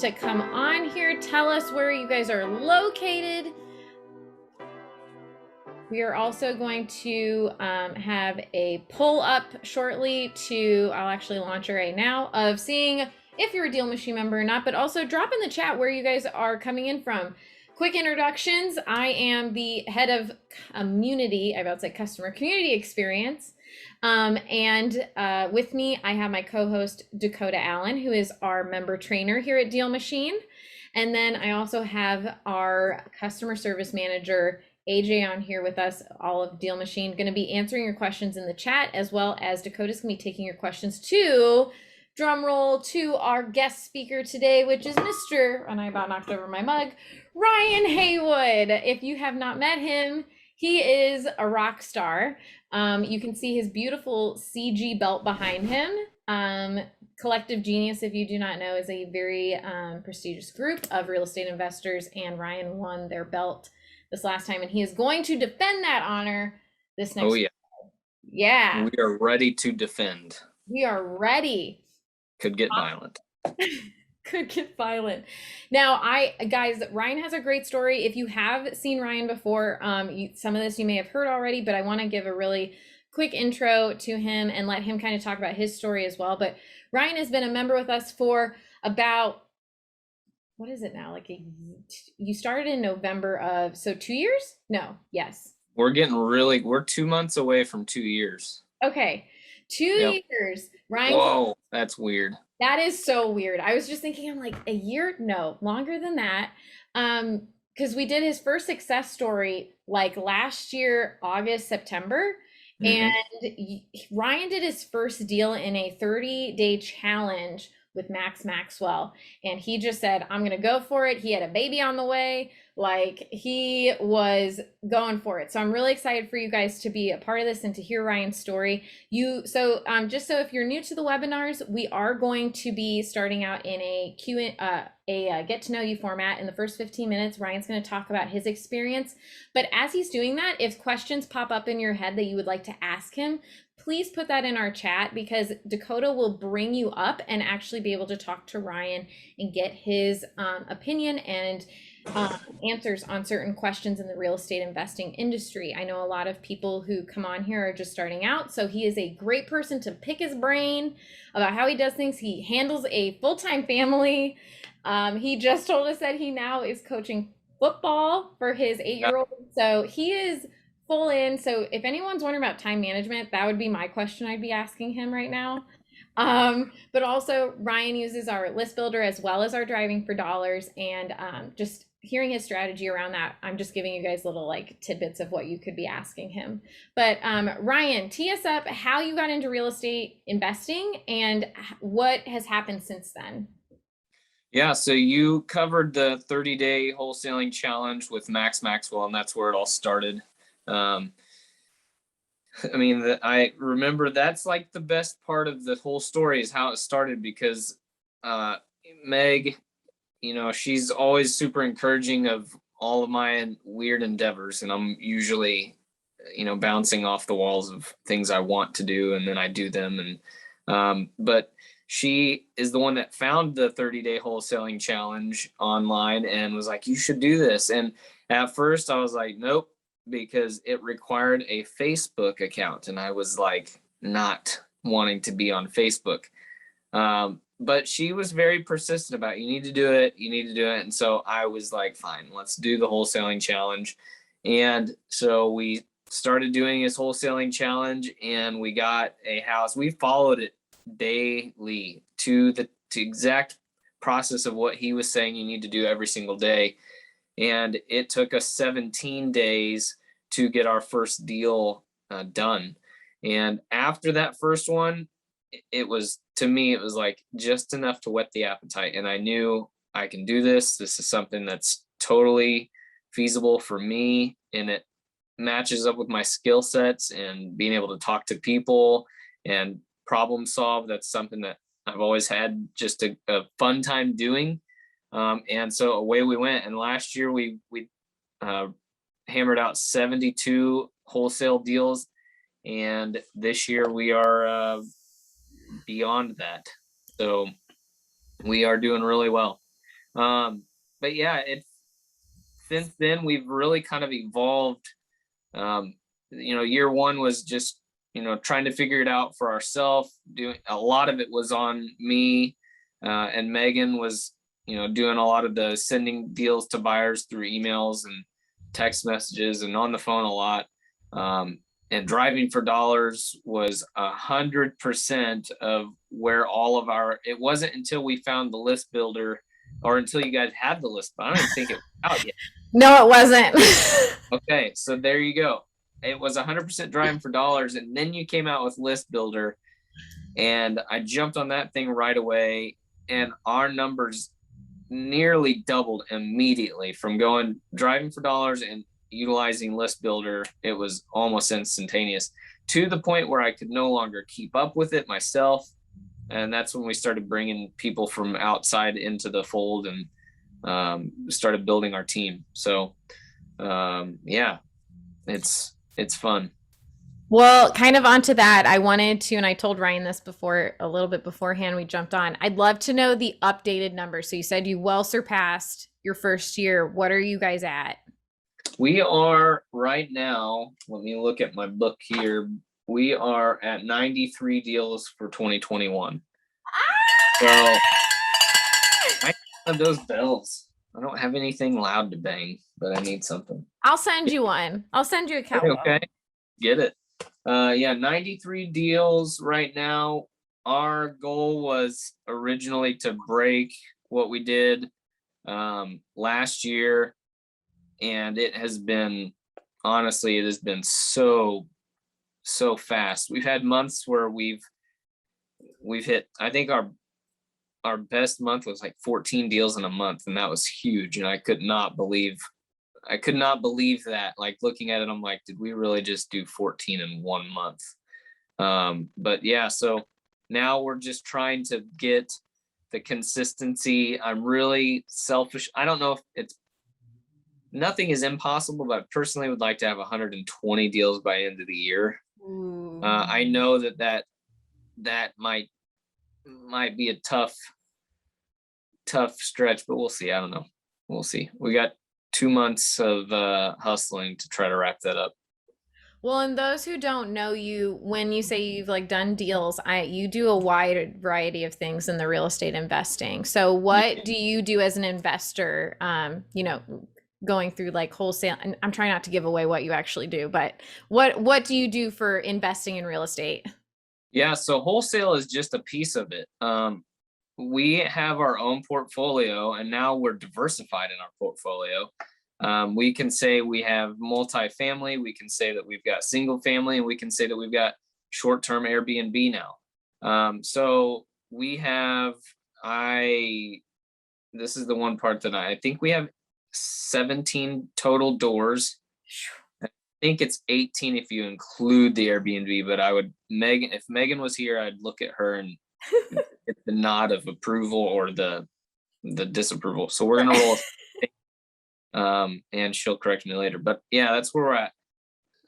to come on here. Tell us where you guys are located. We are also going to have a poll up shortly I'll actually launch it right now, of seeing if you're a DealMachine member or not, but also drop in the chat where you guys are coming in from. Quick introductions. I am the head of community, I about to say customer community experience. And with me, I have my co-host Dakota Allen, who is our member trainer here at DealMachine. And then I also have our customer service manager, AJ, on here with us, all of DealMachine, going to be answering your questions in the chat, as well as Dakota's going to be taking your questions to, drum roll, to our guest speaker today, which is Mr., and I about knocked over my mug, Ryan Haywood. If you have not met him, he is a rock star. You can see his beautiful CG belt behind him. Collective Genius, if you do not know, is a very prestigious group of real estate investors, and Ryan won their belt this last time, and he is going to defend that honor this next. Oh yeah. Yeah. We are ready to defend. We are ready. Could get violent. Could get violent. Now, guys, Ryan has a great story. If you have seen Ryan before, some of this you may have heard already, but I want to give a really quick intro to him and let him kind of talk about his story as well. But Ryan has been a member with us for about, what is it now? You started in November of, so 2 years? No, yes. We're 2 months away from 2 years. Okay, 2 years. Ryan. Whoa, that's weird. That is so weird. I was just thinking, I'm like, a year? No, longer than that. Because we did his first success story like last year, August, September. And Ryan did his first deal in a 30-day challenge with Max Maxwell, and he just said, I'm gonna go for it. He had a baby on the way, like he was going for it. So I'm really excited for you guys to be a part of this and to hear Ryan's story. Just so if you're new to the webinars, we are going to be starting out in a get to know you format. In the first 15 minutes, Ryan's going to talk about his experience. But as he's doing that, if questions pop up in your head that you would like to ask him, please put that in our chat, because Dakota will bring you up and actually be able to talk to Ryan and get his opinion and answers on certain questions in the real estate investing industry. I know a lot of people who come on here are just starting out, so he is a great person to pick his brain about how he does things. He handles a full-time family. He just told us that he now is coaching football for his 8-year-old. So he is full in. So if anyone's wondering about time management, that would be my question I'd be asking him right now. But also Ryan uses our list builder as well as our driving for dollars, and just hearing his strategy around that, I'm just giving you guys little like tidbits of what you could be asking him. But Ryan, tee us up how you got into real estate investing and what has happened since then. Yeah, so you covered the 30-day wholesaling challenge with Max Maxwell, and that's where it all started. I mean, I remember that's like the best part of the whole story is how it started, because Meg, she's always super encouraging of all of my weird endeavors, and I'm usually, bouncing off the walls of things I want to do, and then I do them. And but she is the one that found the 30-day wholesaling challenge online and was like, you should do this. And at first I was like, nope, because it required a Facebook account, and I was like not wanting to be on Facebook. But she was very persistent about, you need to do it. And so I was like, fine, let's do the wholesaling challenge. And so we started doing his wholesaling challenge, and we got a house. We followed it daily to the exact process of what he was saying you need to do every single day. And it took us 17 days to get our first deal done. And after that first one, it was, to me, it was like just enough to whet the appetite. And I knew I can do this. This is something that's totally feasible for me, and it matches up with my skill sets and being able to talk to people and problem solve. That's something that I've always had just a fun time doing. And so away we went. And last year we hammered out 72 wholesale deals. And this year we are beyond that. So we are doing really well. Um, but yeah, it's since then we've really kind of evolved. Um, year one was just, trying to figure it out for ourselves. Doing a lot of it was on me, and Megan was, doing a lot of the sending deals to buyers through emails and text messages and on the phone a lot. Um, and driving for dollars was 100% of where all of our. It wasn't until we found the list builder, or until you guys had the list. But I don't even think it was out yet. No, it wasn't. Okay, so there you go. It was 100% driving for dollars, and then you came out with List Builder, and I jumped on that thing right away, and our numbers nearly doubled immediately from going driving for dollars and utilizing List Builder. It was almost instantaneous, to the point where I could no longer keep up with it myself, and that's when we started bringing people from outside into the fold and started building our team. So yeah, it's fun. Well, kind of onto that, I wanted to, and I told Ryan this before, a little bit beforehand we jumped on. I'd love to know the updated numbers. So you said you well surpassed your first year. What are you guys at? We are right now, let me look at my book here. We are at 93 deals for 2021. So I have those bells. I don't have anything loud to bang, but I need something. I'll send you one. I'll send you a cowbell. Okay, get it. Yeah, 93 deals right now. Our goal was originally to break what we did last year, and it has been, honestly, it has been so fast. We've had months where we've hit, I think our best month was like 14 deals in a month, and that was huge. And I could not believe that. Like, looking at it, I'm like, did we really just do 14 in 1 month? But yeah, so now we're just trying to get the consistency. I'm really selfish. I don't know if nothing is impossible, but I personally would like to have 120 deals by end of the year. I know that might be a tough stretch, but we'll see. I don't know. We'll see. We got 2 months of hustling to try to wrap that up. Well, and those who don't know you, when you say you've like done deals, you do a wide variety of things in the real estate investing. So what do you do as an investor? Going through like wholesale, and I'm trying not to give away what you actually do, but what do you do for investing in real estate? Yeah, so wholesale is just a piece of it. We have our own portfolio, and now we're diversified in our portfolio. We can say we have multifamily, we can say that we've got single family, and we can say that we've got short-term Airbnb now. So we have, this is the one part that I think we have 17 total doors. I think it's 18 if you include the Airbnb, but if Megan was here, I'd look at her and get the nod of approval or the disapproval. So we're gonna roll, and she'll correct me later. But yeah, that's where we're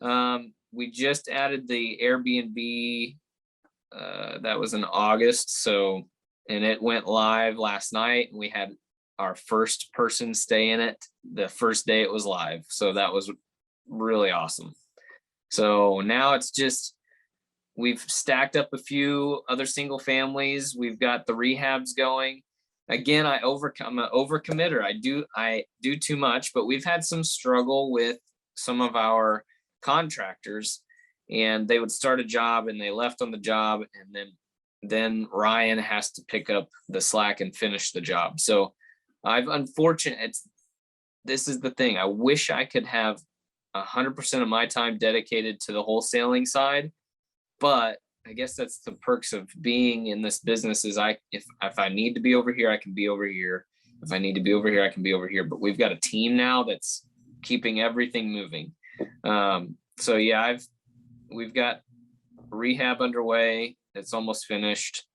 at. We just added the Airbnb. That was in August, and it went live last night. We had our first person stay in it the first day it was live, so that was really awesome. So now it's just, we've stacked up a few other single families. We've got the rehabs going. Again, I'm an overcommitter. I do too much, but we've had some struggle with some of our contractors, and they would start a job and they left on the job, and then Ryan has to pick up the slack and finish the job. So this is the thing. I wish I could have 100% of my time dedicated to the wholesaling side, but I guess that's the perks of being in this business. Is if I need to be over here, I can be over here. If I need to be over here, I can be over here. But we've got a team now that's keeping everything moving. So yeah, we've got rehab underway. It's almost finished.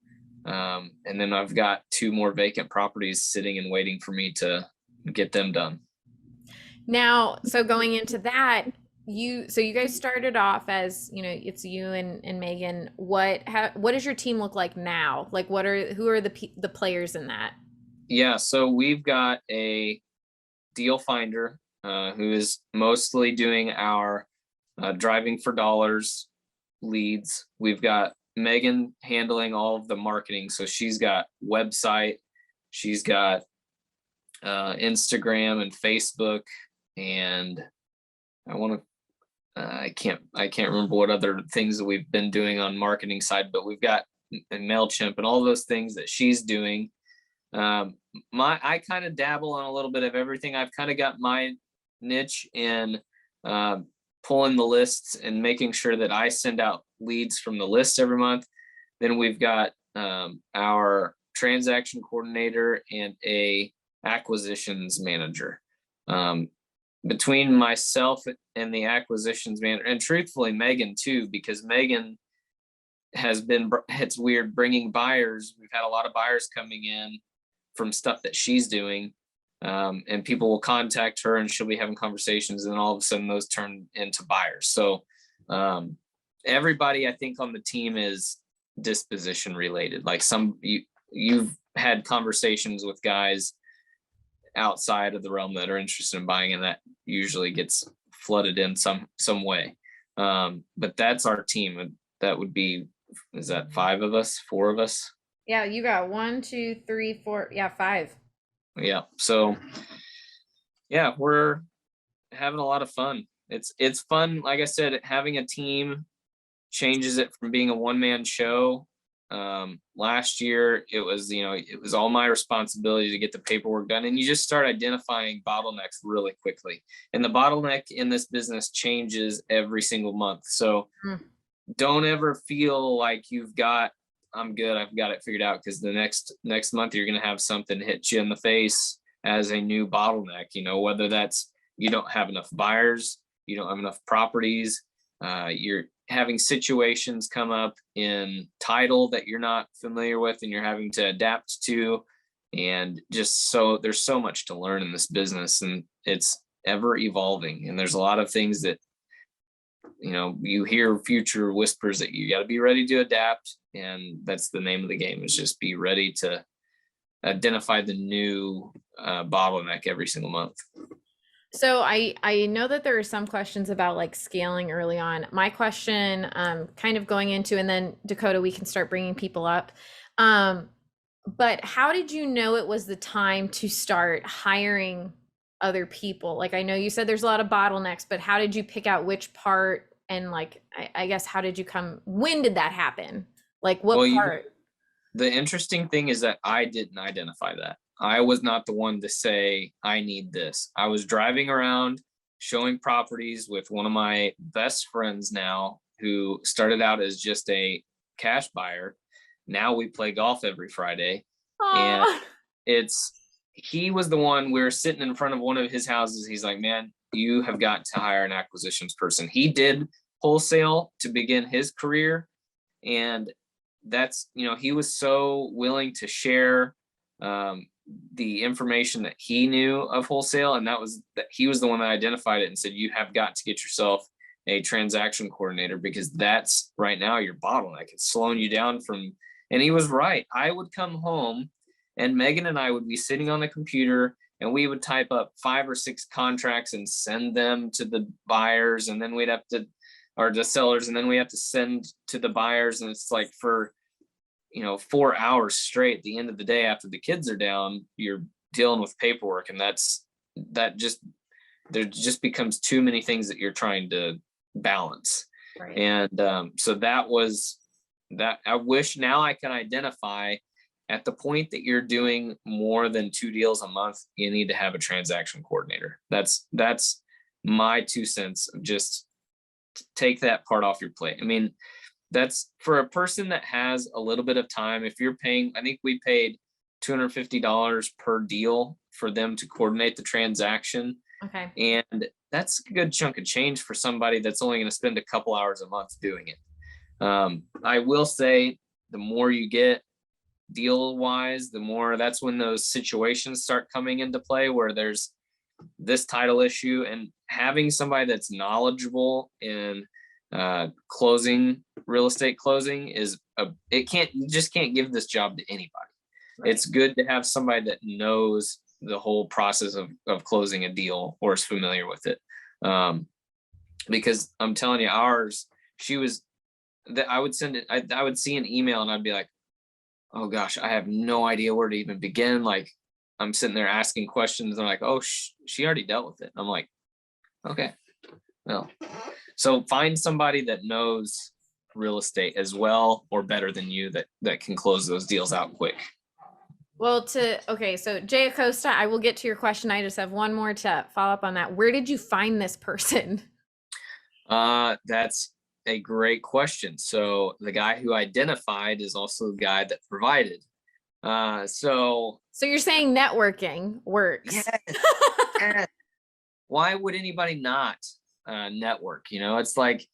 And then I've got 2 more vacant properties sitting and waiting for me to get them done. Now, so going into that, you guys started off as, it's you and Megan. What does your team look like now? Like, who are the players in that? Yeah, so we've got a deal finder who is mostly doing our driving for dollars leads. We've got Megan handling all of the marketing. So she's got website, she's got Instagram and Facebook, and I want to I can't remember what other things that we've been doing on marketing side, but we've got MailChimp and all those things that she's doing. I kind of dabble on a little bit of everything. I've kind of got my niche in pulling the lists and making sure that I send out leads from the list every month. Then we've got our transaction coordinator and a acquisitions manager. Between myself and the acquisitions manager, and truthfully Megan too, because Megan has been, it's weird bringing buyers. We've had a lot of buyers coming in from stuff that she's doing, and people will contact her and she'll be having conversations, and all of a sudden those turn into buyers. So everybody I think on the team is disposition related. Like you've had conversations with guys outside of the realm that are interested in buying, and that usually gets flooded in some way. But that's our team, and that would be, is that 5 of us, 4 of us? Yeah, you got 1, 2, 3, 4. Yeah, 5. Yeah. So yeah, we're having a lot of fun. It's fun. Like I said, having a team changes it from being a one-man show. Last year it was, it was all my responsibility to get the paperwork done, and you just start identifying bottlenecks really quickly. And the bottleneck in this business changes every single month. So don't ever feel like I'm good, I've got it figured out, because the next month you're going to have something hit you in the face as a new bottleneck, whether that's you don't have enough buyers, you don't have enough properties, you're having situations come up in title that you're not familiar with and you're having to adapt to. And just so there's so much to learn in this business, and it's ever evolving. And there's a lot of things that, you hear future whispers that you got to be ready to adapt. And that's the name of the game, is just be ready to identify the new bottleneck every single month. So I know that there are some questions about like scaling early on. My question, kind of going into, and then Dakota, we can start bringing people up. But how did you know it was the time to start hiring other people? Like, I know you said there's a lot of bottlenecks, but how did you pick out which part? And like, I guess, when did that happen? Like what part? The interesting thing is that I didn't identify that. I was not the one to say, I need this. I was driving around showing properties with one of my best friends now, who started out as just a cash buyer. Now we play golf every Friday. Aww. And he was the one, we were sitting in front of one of his houses. He's like, man, you have got to hire an acquisitions person. He did wholesale to begin his career. And that's, he was so willing to share the information that he knew of wholesale. And he was the one that identified it and said, you have got to get yourself a transaction coordinator, because that's right now your bottleneck. It's slowing you down from, and he was right. I would come home and Megan and I would be sitting on the computer and we would type up 5 or 6 contracts and send them to the buyers. And then or the sellers, and then we have to send to the buyers. And it's like for 4 hours straight at the end of the day after the kids are down, you're dealing with paperwork. And there just becomes too many things that you're trying to balance. Right. And so that was that. I wish now I can identify at the point that you're doing more than 2 deals a month, you need to have a transaction coordinator. That's my 2 cents. Just take that part off your plate. I mean, that's for a person that has a little bit of time. If you're paying, I think we paid $250 per deal for them to coordinate the transaction. Okay. And that's a good chunk of change for somebody that's only going to spend a couple hours a month doing it. I will say, the more you get deal wise, the more, that's when those situations start coming into play where there's this title issue, and having somebody that's knowledgeable in closing, real estate closing, you just can't give this job to anybody. Right. it's good to have somebody that knows the whole process of closing a deal or is familiar with it. Um, because I'm telling you, ours, she was that I would send it, I would see an email and I'd be like, oh gosh, I have no idea where to even begin. Like, I'm sitting there asking questions. And I'm like, oh, she already dealt with it. I'm like, okay, well, so find somebody that knows real estate as well or better than you that can close those deals out quick. Well, okay, so Jay Acosta, I will get to your question. I just have one more to follow up on that. Where did you find this person? That's a great question. So the guy who identified is also the guy that provided. So So you're saying networking yes, works. yes. Why would anybody not network? It's like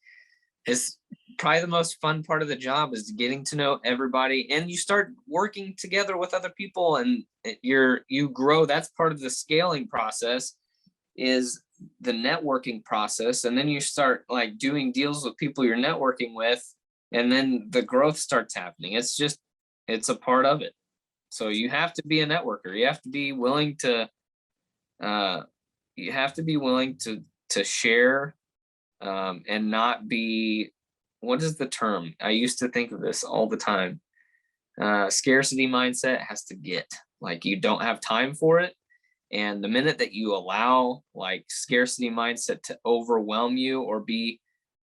it's probably the most fun part of the job is getting to know everybody, and you start working together with other people, and you grow. That's part of the scaling process is the networking process, and then you start like doing deals with people you're networking with, and then the growth starts happening. It's a part of it. So you have to be a networker. You have to be willing to uh, share, and not be, what is the term? I used to think of this all the time. Scarcity mindset has to get, like, you don't have time for it. And the minute that you allow like scarcity mindset to overwhelm you or be,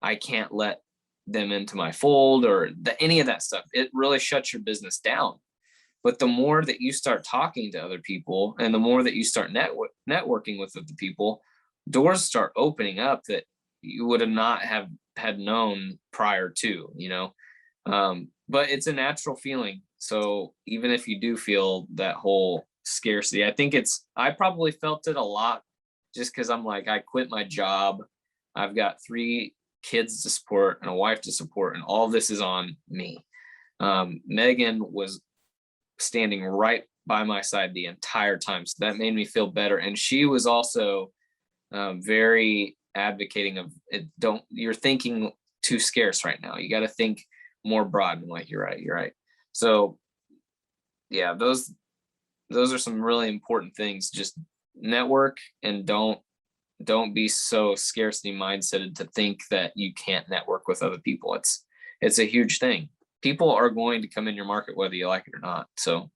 I can't let them into my fold or any of that stuff, it really shuts your business down. But the more that you start talking to other people and the more that you start networking with other people, doors start opening up that you would have not have had known prior to. But it's a natural feeling. So even if you do feel that whole scarcity, I probably felt it a lot just because I'm like, I quit my job. I've got 3 kids to support and a wife to support, and all this is on me. Megan was standing right by my side the entire time. So that made me feel better. And she was also very advocating of it. You're thinking too scarce right now. You got to think more broad. I'm like, you're right. You're right. So yeah, those are some really important things. Just network, and don't be so scarcity mindseted to think that you can't network with other people. It's a huge thing. People are going to come in your market whether you like it or not. So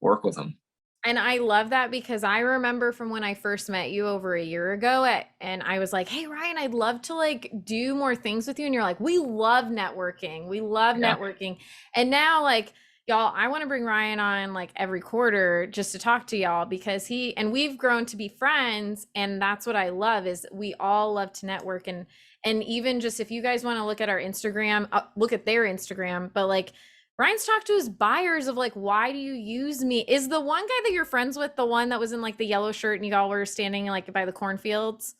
work with them. And I love that because I remember from when I first met you over a year ago and I was like, "Hey Ryan, I'd love to like do more things with you." And you're like, "We love networking. We love Yeah. networking." And now like y'all, I want to bring Ryan on like every quarter just to talk to y'all because we've grown to be friends, and that's what I love is we all love to network. And even just if you guys want to look at our Instagram, look at their Instagram, but like Ryan's talked to his buyers of like, why do you use me? Is the one guy that you're friends with the one that was in like the yellow shirt and you all were standing like by the cornfields?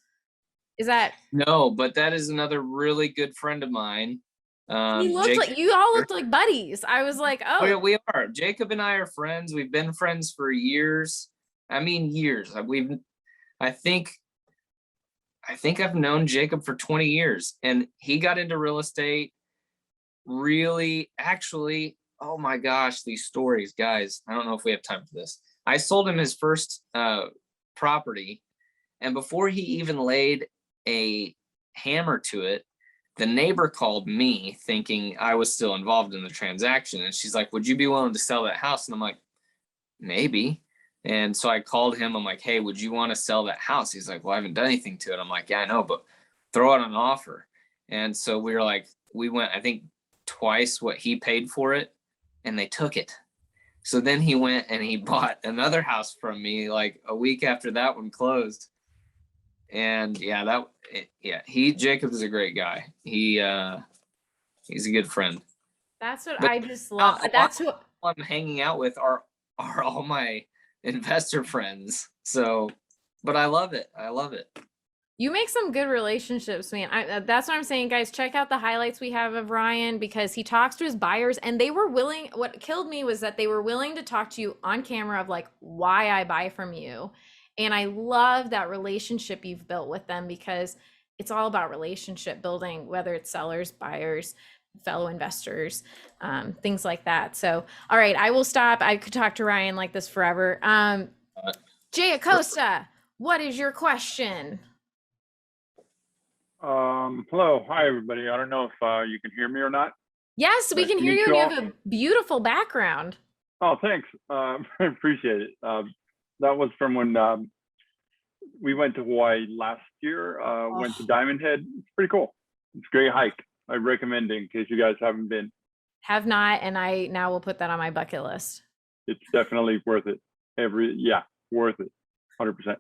Is that No, but that is another really good friend of mine. he looked Jake. like you all looked like buddies. I was like, Oh yeah, oh, we are. Jacob and I are friends. We've been friends for years. I mean, years. I think I've known Jacob for 20 years, and he got into real estate really, actually. Oh my gosh, these stories, guys. I don't know if we have time for this. I sold him his first property, and before he even laid a hammer to it, the neighbor called me thinking I was still involved in the transaction. And she's like, would you be willing to sell that house? And I'm like, maybe. And so I called him. I'm like, hey, would you want to sell that house? He's like, well, I haven't done anything to it. I'm like, yeah, I know, but throw out an offer. And so we were like, we went, I think, twice what he paid for it, and they took it. So then he went and he bought another house from me like a week after that one closed. And yeah, Jacob is a great guy. He's a good friend. that's what But I just a love. lot That's what of people I'm hanging out with are all my investor friends. So, but I love it. I love it. you make some good relationships, man. That's what I'm saying, guys. Check out the highlights we have of Ryan because he talks to his buyers and they were willing. What killed me was that they were willing to talk to you on camera of like why I buy from you. And I love that relationship you've built with them because it's all about relationship building, whether it's sellers, buyers. fellow investors, things like that. So, all right, I will stop. I could talk to Ryan like this forever. Uh, Jay Acosta, what is your question? Hello. Hi, everybody. I don't know if you can hear me or not. Yes, we Nice can to hear meet you, you and you all. have a beautiful background. Oh, thanks. I appreciate it. That was from when we went to Hawaii last year, went to Oh, Diamond Head. It's pretty cool. It's a great hike. I recommend it in case you guys haven't been. have not, and I now will put that on my bucket list. It's definitely worth it. Yeah, worth it, 100%.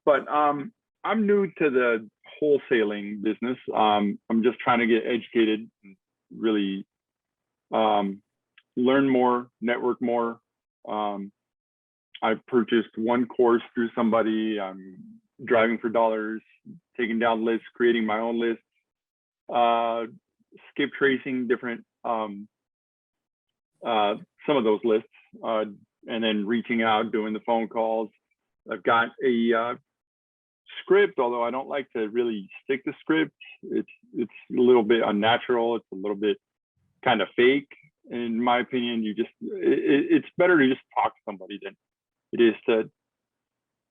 But I'm new to the wholesaling business. I'm just trying to get educated, and really learn more, network more. I purchased one course through somebody. I'm driving for dollars, taking down lists, creating my own lists, skip tracing different some of those lists, and then reaching out, doing the phone calls. I've got a script, although I don't like to really stick to script. It's a little bit unnatural. It's a little bit kind of fake, in my opinion. It's better to just talk to somebody than it is to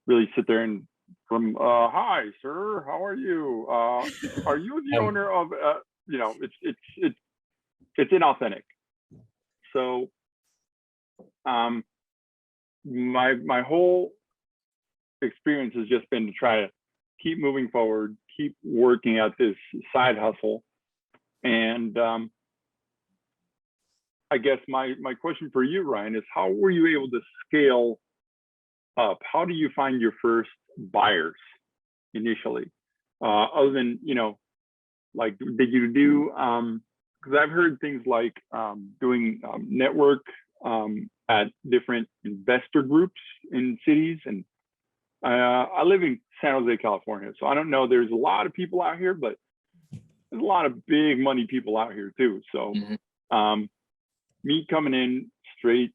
really sit there and hi sir, how are you? Are you the owner of it's inauthentic. So my whole experience has just been to try to keep moving forward, keep working at this side hustle. And I guess my question for you, Ryan, is how were you able to scale up? How do you find your first buyers initially? Other than, like, did you do, because I've heard things like doing network at different investor groups in cities. And I live in San Jose, California. So I don't know, there's a lot of people out here, but there's a lot of big money people out here too. So me coming in straight,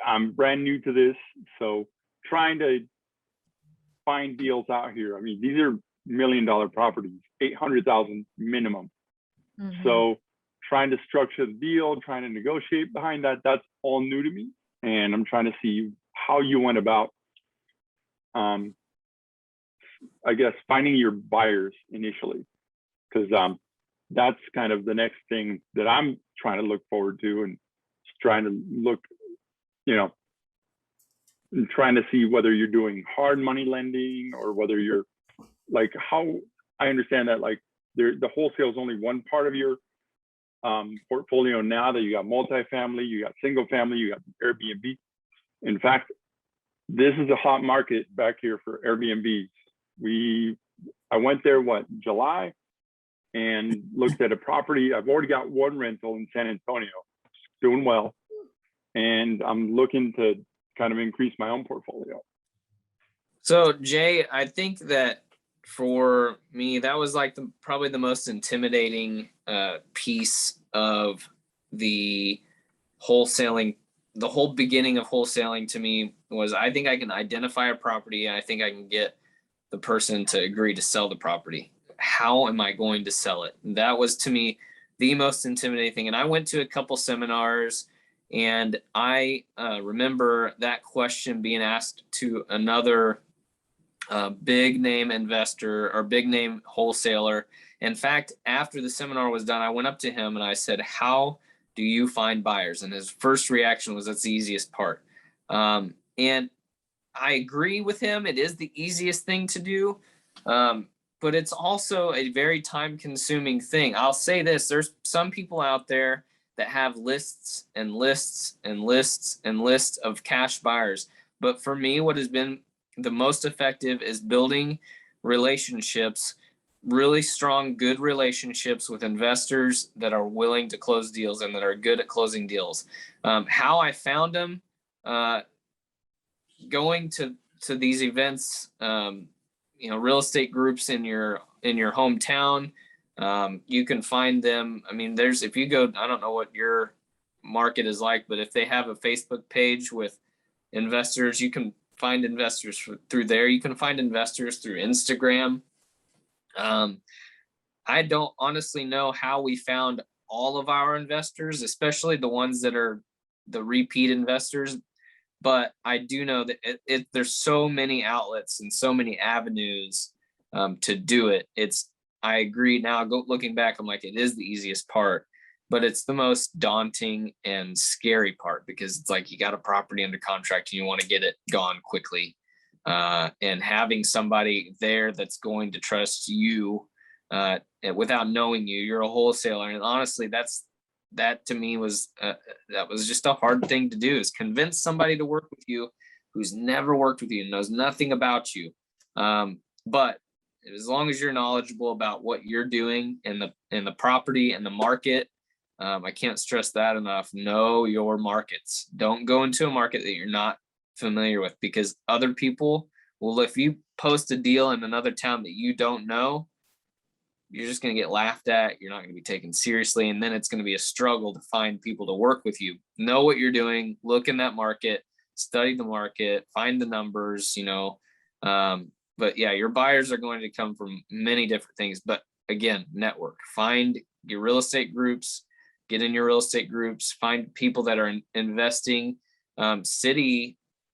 I'm brand new to this. So trying to find deals out here. I mean, these are $1 million properties, 800,000 minimum. So trying to structure the deal, trying to negotiate behind that, that's all new to me. And I'm trying to see how you went about, I guess, finding your buyers initially, because that's kind of the next thing that I'm trying to look forward to, and trying to look, and trying to see whether you're doing hard money lending or whether you're like, how I understand that, like, the wholesale is only one part of your portfolio now, that you got multifamily, you got single family, you got Airbnb. In fact, this is a hot market back here for Airbnbs. I went there, July, and looked at a property. I've already got one rental in San Antonio, doing well. And I'm looking to kind of increase my own portfolio. So Jay, I think that for me, that was like probably the most intimidating piece of the wholesaling. The whole beginning of wholesaling to me was, I think I can identify a property, and I think I can get the person to agree to sell the property. How am I going to sell it? That was, to me, the most intimidating thing. And I went to a couple seminars, and I remember that question being asked to another big name investor or big name wholesaler. In fact, after the seminar was done, I went up to him and I said, "How do you find buyers?" And his first reaction was, "That's the easiest part." And I agree with him. It is the easiest thing to do. But it's also a very time consuming thing. I'll say this, there's some people out there that have lists and lists and lists and lists of cash buyers. But for me, what has been the most effective is building relationships, really strong, good relationships with investors that are willing to close deals and that are good at closing deals. How I found them, going to these events, real estate groups in your hometown. You can find them. I mean, if you go, I don't know what your market is like, but if they have a Facebook page with investors, you can find investors through there. You can find investors through Instagram. I I don't honestly know how we found all of our investors, especially the ones that are the repeat investors. But I do know that there's so many outlets and so many avenues to do it. I agree now, looking back, I'm like, it is the easiest part, but it's the most daunting and scary part, because it's like you got a property under contract and you want to get it gone quickly. And having somebody there that's going to trust you and without knowing you're a wholesaler. And honestly, that to me was that was just a hard thing to do, is convince somebody to work with you who's never worked with you and knows nothing about you. But as long as you're knowledgeable about what you're doing in the property and the market, I can't stress that enough. Know your markets. Don't go into a market that you're not familiar with, because other people will, if you post a deal in another town that you don't know, you're just going to get laughed at. You're not going to be taken seriously. And then it's going to be a struggle to find people to work with you. Know what you're doing, look in that market, study the market, find the numbers, but yeah, your buyers are going to come from many different things. But again, network, find your real estate groups, get in your real estate groups, find people that are investing,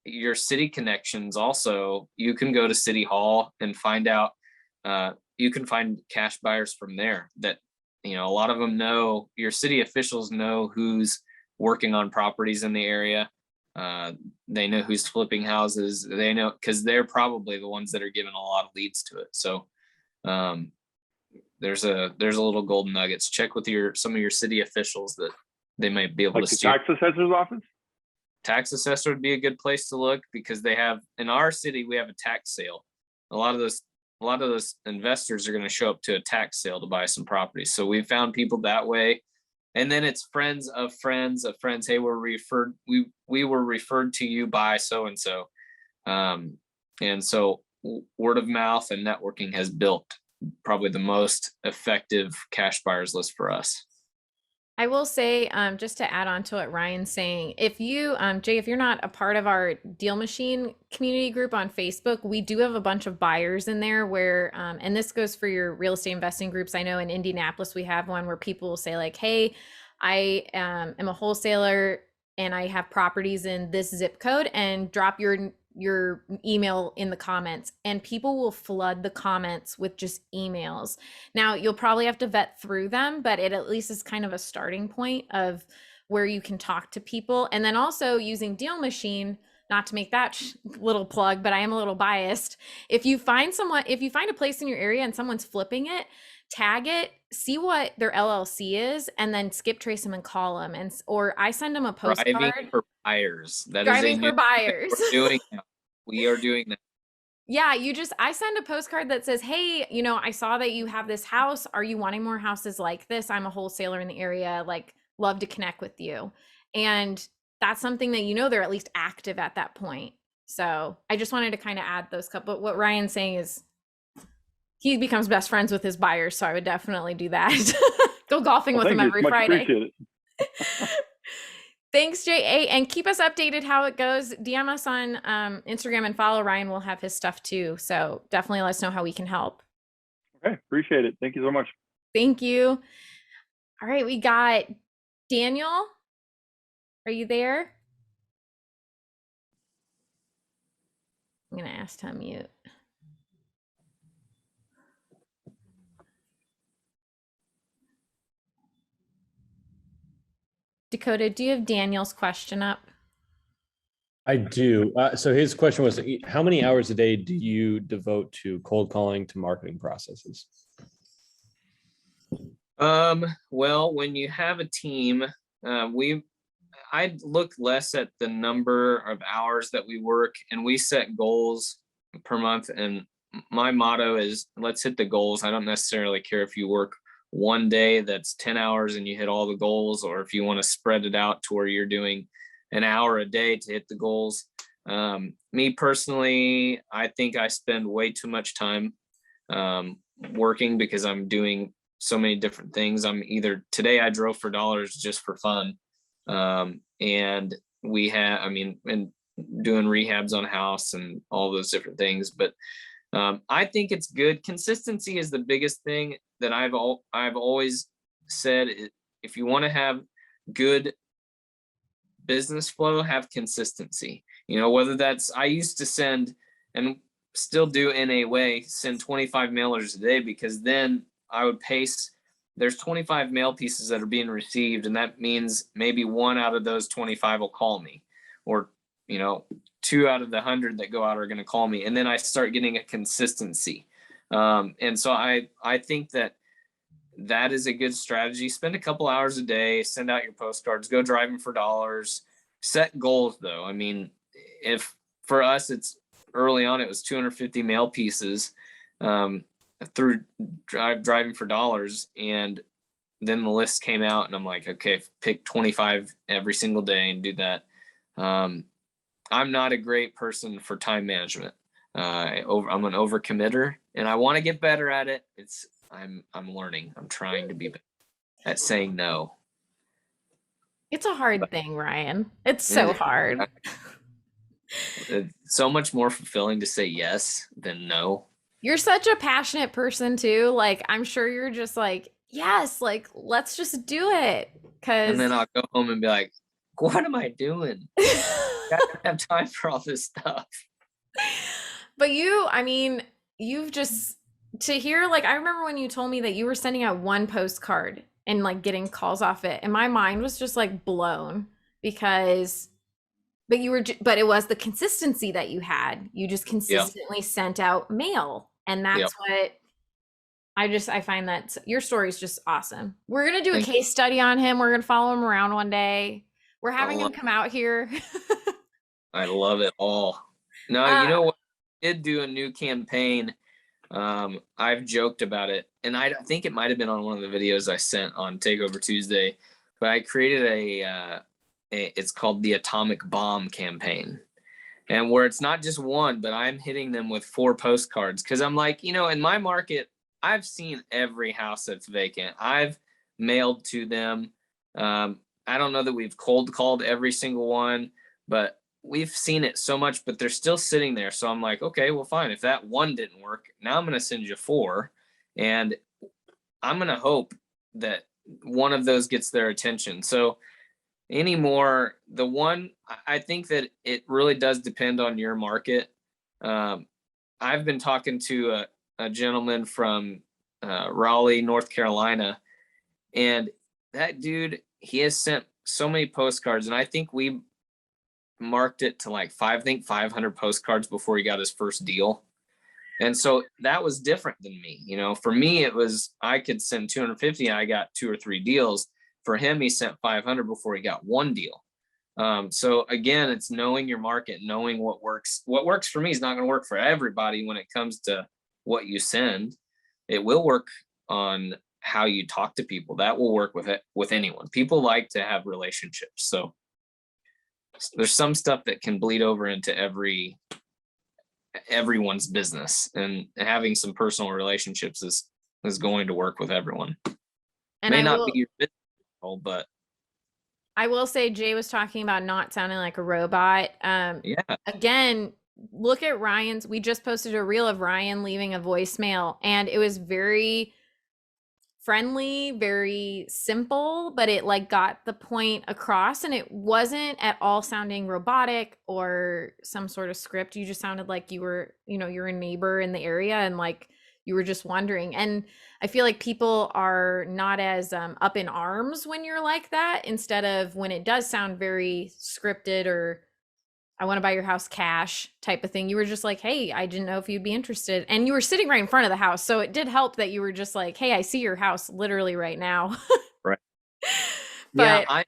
your city connections. Also, you can go to City Hall and find out, you can find cash buyers from there that, a lot of them know, your city officials know who's working on properties in the area. They know who's flipping houses. They know, because they're probably the ones that are giving a lot of leads to it. So there's a little golden nuggets. Check with some of your city officials that they might be able to steer. Tax assessor's office? Tax assessor would be a good place to look, because they have, in our city, we have a tax sale. A lot of those investors are going to show up to a tax sale to buy some properties. So we found people that way. And then it's friends of friends of friends. Hey, we were referred to you by so-and-so. And so word of mouth and networking has built probably the most effective cash buyers list for us. I will say, just to add on to what Ryan's saying, if you, Jay, if you're not a part of our DealMachine community group on Facebook, we do have a bunch of buyers in there where, and this goes for your real estate investing groups. I know in Indianapolis, we have one where people will say like, hey, I am a wholesaler and I have properties in this zip code, and drop your email in the comments, and people will flood the comments with just emails. Now, you'll probably have to vet through them, but it at least is kind of a starting point of where you can talk to people. And then also using DealMachine, not to make that little plug, but I am a little biased. If you find a place in your area and someone's flipping it, tag it, see what their LLC is, and then skip trace them and call them. Or I send them a postcard. Driving for buyers. Driving for buyers. We are doing that. Yeah, I send a postcard that says, hey, I saw that you have this house. Are you wanting more houses like this? I'm a wholesaler in the area, like, love to connect with you. And that's something that, they're at least active at that point. So I just wanted to kind of add those couple, but what Ryan's saying is he becomes best friends with his buyers. So I would definitely do that. Go golfing with him every Friday. Appreciate it. Thanks, Jay. And keep us updated how it goes. DM us on Instagram and follow Ryan. We'll have his stuff too. So definitely let us know how we can help. Okay, appreciate it. Thank you so much. Thank you. All right, we got Daniel. Are you there? I'm going to ask to unmute. Dakota, do you have Daniel's question up? I do. So his question was, how many hours a day do you devote to cold calling, to marketing processes? Well, when you have a team, I'd look less at the number of hours that we work, and we set goals per month. And my motto is, let's hit the goals. I don't necessarily care if you work one day that's 10 hours and you hit all the goals, or if you want to spread it out to where you're doing an hour a day to hit the goals. Me personally, I think I spend way too much time working, because I'm doing so many different things. Today I drove for dollars just for fun. And and doing rehabs on a house and all those different things. But I think it's good. Consistency is the biggest thing that I've always said. If you want to have good business flow, have consistency. You know, whether that's, I used to send, and still do in a way, send 25 mailers a day, because then I would pace, there's 25 mail pieces that are being received, and that means maybe one out of those 25 will call me, or, you know, 2 out of the 100 that go out are going to call me. And then I start getting a consistency. And so I think that is a good strategy. Spend a couple hours a day, send out your postcards, go driving for dollars, set goals though. I mean, if for us, it's early on, it was 250 mail pieces, through driving for dollars. And then the list came out and I'm like, okay, pick 25 every single day and do that. I'm not a great person for time management. I'm an overcommitter and I want to get better at it. I'm learning. I'm trying to be better at saying no. It's a hard thing, Ryan. It's so hard. It's so much more fulfilling to say yes than no. You're such a passionate person too. Like, I'm sure you're just like, yes, like, let's just do it. And then I'll go home and be like, what am I doing? I don't have time for all this stuff. But you, I mean, you've just, to hear, like, I remember when you told me that you were sending out one postcard and like getting calls off it, and my mind was just like blown because, but but it was the consistency that you had. You just consistently sent out mail, and that's what I find that your story is just awesome. We're going to do a case study on him. We're going to follow him around one day. We're having him come out here. I love it all. No, you know what? I did do a new campaign. I've joked about it, and I think it might have been on one of the videos I sent on Takeover Tuesday, but I created it's called the Atomic Bomb campaign, and where it's not just one, but I'm hitting them with 4 postcards. Cause I'm like, you know, in my market, I've seen every house that's vacant. I've mailed to them. I don't know that we've cold called every single one, but we've seen it so much, but they're still sitting there. So I'm like, okay, well, fine. If that one didn't work, now I'm going to send you 4. And I'm going to hope that one of those gets their attention. So anymore, I think that it really does depend on your market. I've been talking to a gentleman from Raleigh, North Carolina, and that dude, he has sent so many postcards, and I think we marked it to like 500 postcards before he got his first deal. And so that was different than me. You know, for me, it was, I could send 250 and I got 2 or 3 deals. For him, he sent 500 before he got 1 deal. So again, it's knowing your market, knowing what works. What works for me is not going to work for everybody when it comes to what you send. It will work on how you talk to people. That will work with anyone. People like to have relationships. So there's some stuff that can bleed over into everyone's business, and having some personal relationships is going to work with everyone. And may not be your business role, but I will say Jay was talking about not sounding like a robot. Again, look at Ryan's. We just posted a reel of Ryan leaving a voicemail, and it was very friendly, very simple, but it like got the point across, and it wasn't at all sounding robotic or some sort of script. You just sounded like you were, you know, you're a neighbor in the area and like you were just wondering. And I feel like people are not as up in arms when you're like that, instead of when it does sound very scripted or I want to buy your house cash type of thing. You were just like, hey, I didn't know if you'd be interested. And you were sitting right in front of the house. So it did help that you were just like, hey, I see your house literally right now. Right. But yeah,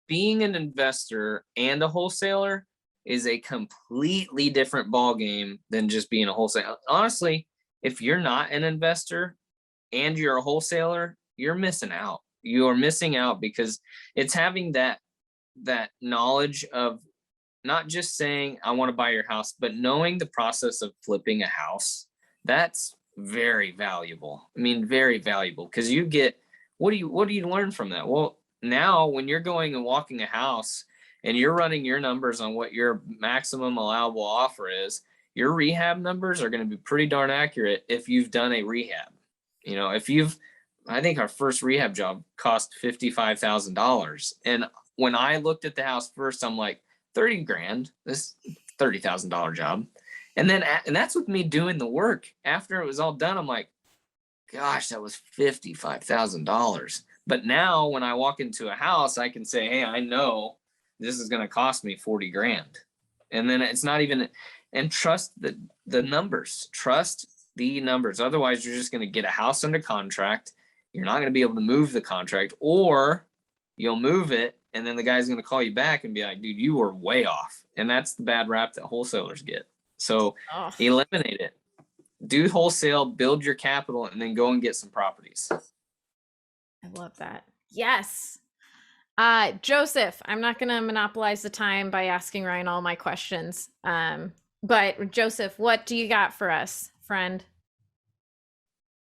being an investor and a wholesaler is a completely different ball game than just being a wholesaler. Honestly, if you're not an investor and you're a wholesaler, you're missing out. You are missing out because it's having that knowledge of not just saying, I want to buy your house, but knowing the process of flipping a house. That's very valuable. I mean, very valuable, because you get, what do you learn from that? Well, now when you're going and walking a house and you're running your numbers on what your maximum allowable offer is, your rehab numbers are going to be pretty darn accurate if you've done a rehab. You know, I think our first rehab job cost $55,000. And when I looked at the house first, I'm like, 30 grand, this $30,000 job. And that's with me doing the work. After it was all done, I'm like, gosh, that was $55,000. But now when I walk into a house, I can say, hey, I know this is going to cost me 40 grand. And then it's not even, and trust the numbers, trust the numbers. Otherwise, you're just going to get a house under contract. You're not going to be able to move the contract, or you'll move it. And then the guy's going to call you back and be like, dude, you were way off. And that's the bad rap that wholesalers get. So eliminate it. Do wholesale, build your capital, and then go and get some properties. I love that. Yes. Joseph, I'm not going to monopolize the time by asking Ryan all my questions. But Joseph, what do you got for us, friend?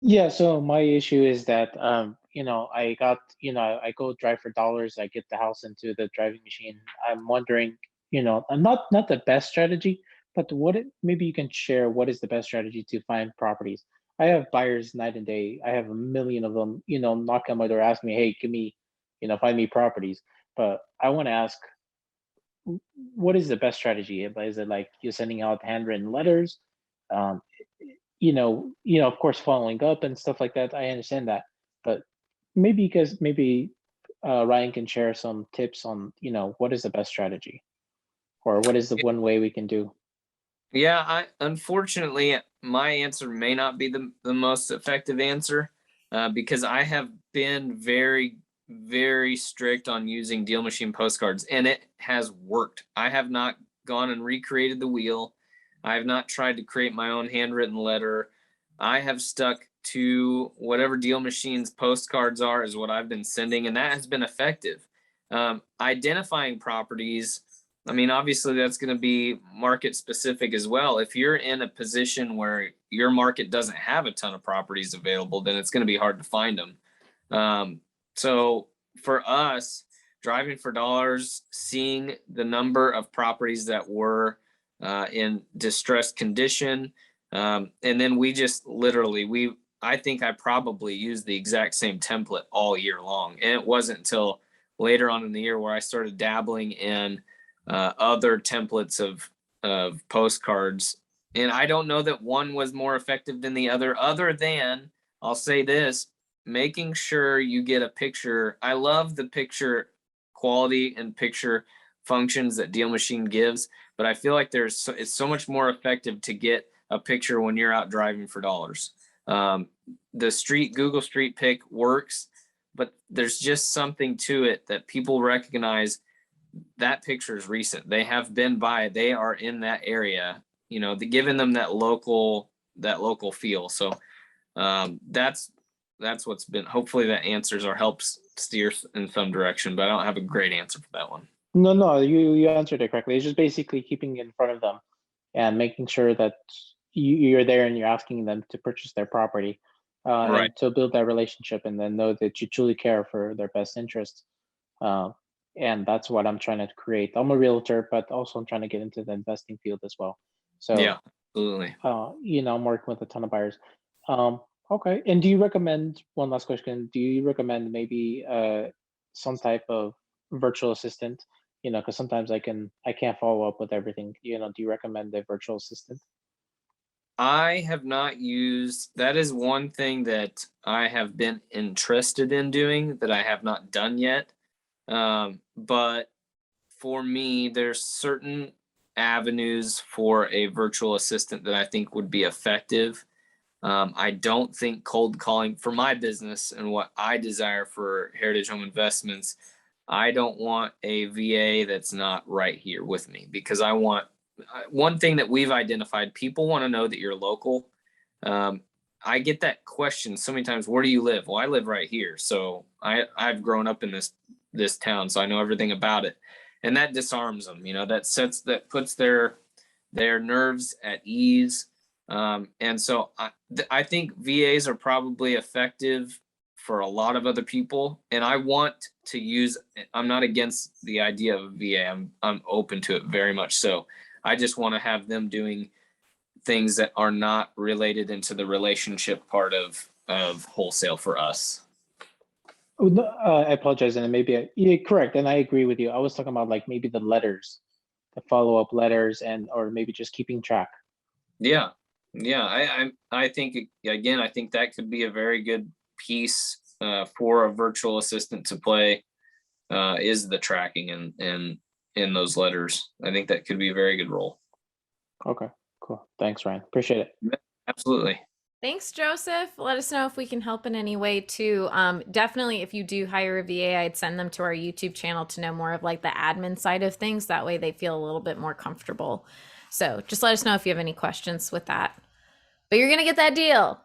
Yeah, so my issue is that I got, I go drive for dollars, I get the house into the driving machine. I'm wondering, I'm not the best strategy, but maybe you can share what is the best strategy to find properties. I have buyers night and day. I have a million of them, knock on my door, ask me, hey, give me, find me properties. But I want to ask, what is the best strategy? Is it like you're sending out handwritten letters? Of course, following up and stuff like that. I understand that, but maybe Ryan can share some tips on, what is the best strategy, or what is the one way we can do. Yeah, unfortunately, my answer may not be the most effective answer, because I have been very, very strict on using DealMachine postcards, and it has worked. I have not gone and recreated the wheel. I have not tried to create my own handwritten letter. I have stuck to whatever DealMachine's postcards are is what I've been sending, and that has been effective. Identifying properties, I mean, obviously that's going to be market specific as well. If you're in a position where your market doesn't have a ton of properties available, then it's going to be hard to find them. So for us, driving for dollars, seeing the number of properties that were in distressed condition, and then we just literally, I think I probably used the exact same template all year long. And it wasn't until later on in the year where I started dabbling in other templates of postcards. And I don't know that one was more effective than the other than, I'll say this, making sure you get a picture. I love the picture quality and picture functions that DealMachine gives, but I feel like it's so much more effective to get a picture when you're out driving for dollars. The Google Street Pick works, but there's just something to it that people recognize. That picture is recent. They have been by, they are in that area, giving them that local feel. So that's what's been, hopefully that answers or helps steer in some direction, but I don't have a great answer for that one. No, you answered it correctly. It's just basically keeping it in front of them and making sure that you're there and you're asking them to purchase their property, Right. and to build that relationship, and then know that you truly care for their best interest. And that's what I'm trying to create. I'm a realtor, but also I'm trying to get into the investing field as well. So yeah, absolutely. I'm working with a ton of buyers. Okay. And do you recommend, one last question, do you recommend maybe some type of virtual assistant? Because sometimes I can't follow up with everything. Do you recommend a virtual assistant? I have not used, that is one thing that I have been interested in doing that I have not done yet. But for me, there's certain avenues for a virtual assistant that I think would be effective. I don't think cold calling for my business and what I desire for Heritage Home Investments, I don't want a VA that's not right here with me, because I want, one thing that we've identified, people want to know that you're local. I get that question so many times, where do you live? Well, I live right here. So I've grown up in this town, so I know everything about it. And that disarms them, that puts their nerves at ease. And so I think VAs are probably effective for a lot of other people. And I want to use, I'm not against the idea of a VA. I'm open to it very much so. I just want to have them doing things that are not related into the relationship part of wholesale for us. Oh, no, I apologize, and maybe yeah, correct, and I agree with you. I was talking about like maybe the letters, the follow-up letters, and or maybe just keeping track. Yeah, yeah. I think again, I think that could be a very good piece for a virtual assistant to play, is the tracking and in those letters. I think that could be a very good role. Okay, cool. Thanks, Ryan. Appreciate it. Absolutely. Thanks, Joseph. Let us know if we can help in any way too. Definitely, if you do hire a VA, I'd send them to our YouTube channel to know more of like the admin side of things. That way they feel a little bit more comfortable. So just let us know if you have any questions with that. But you're going to get that deal.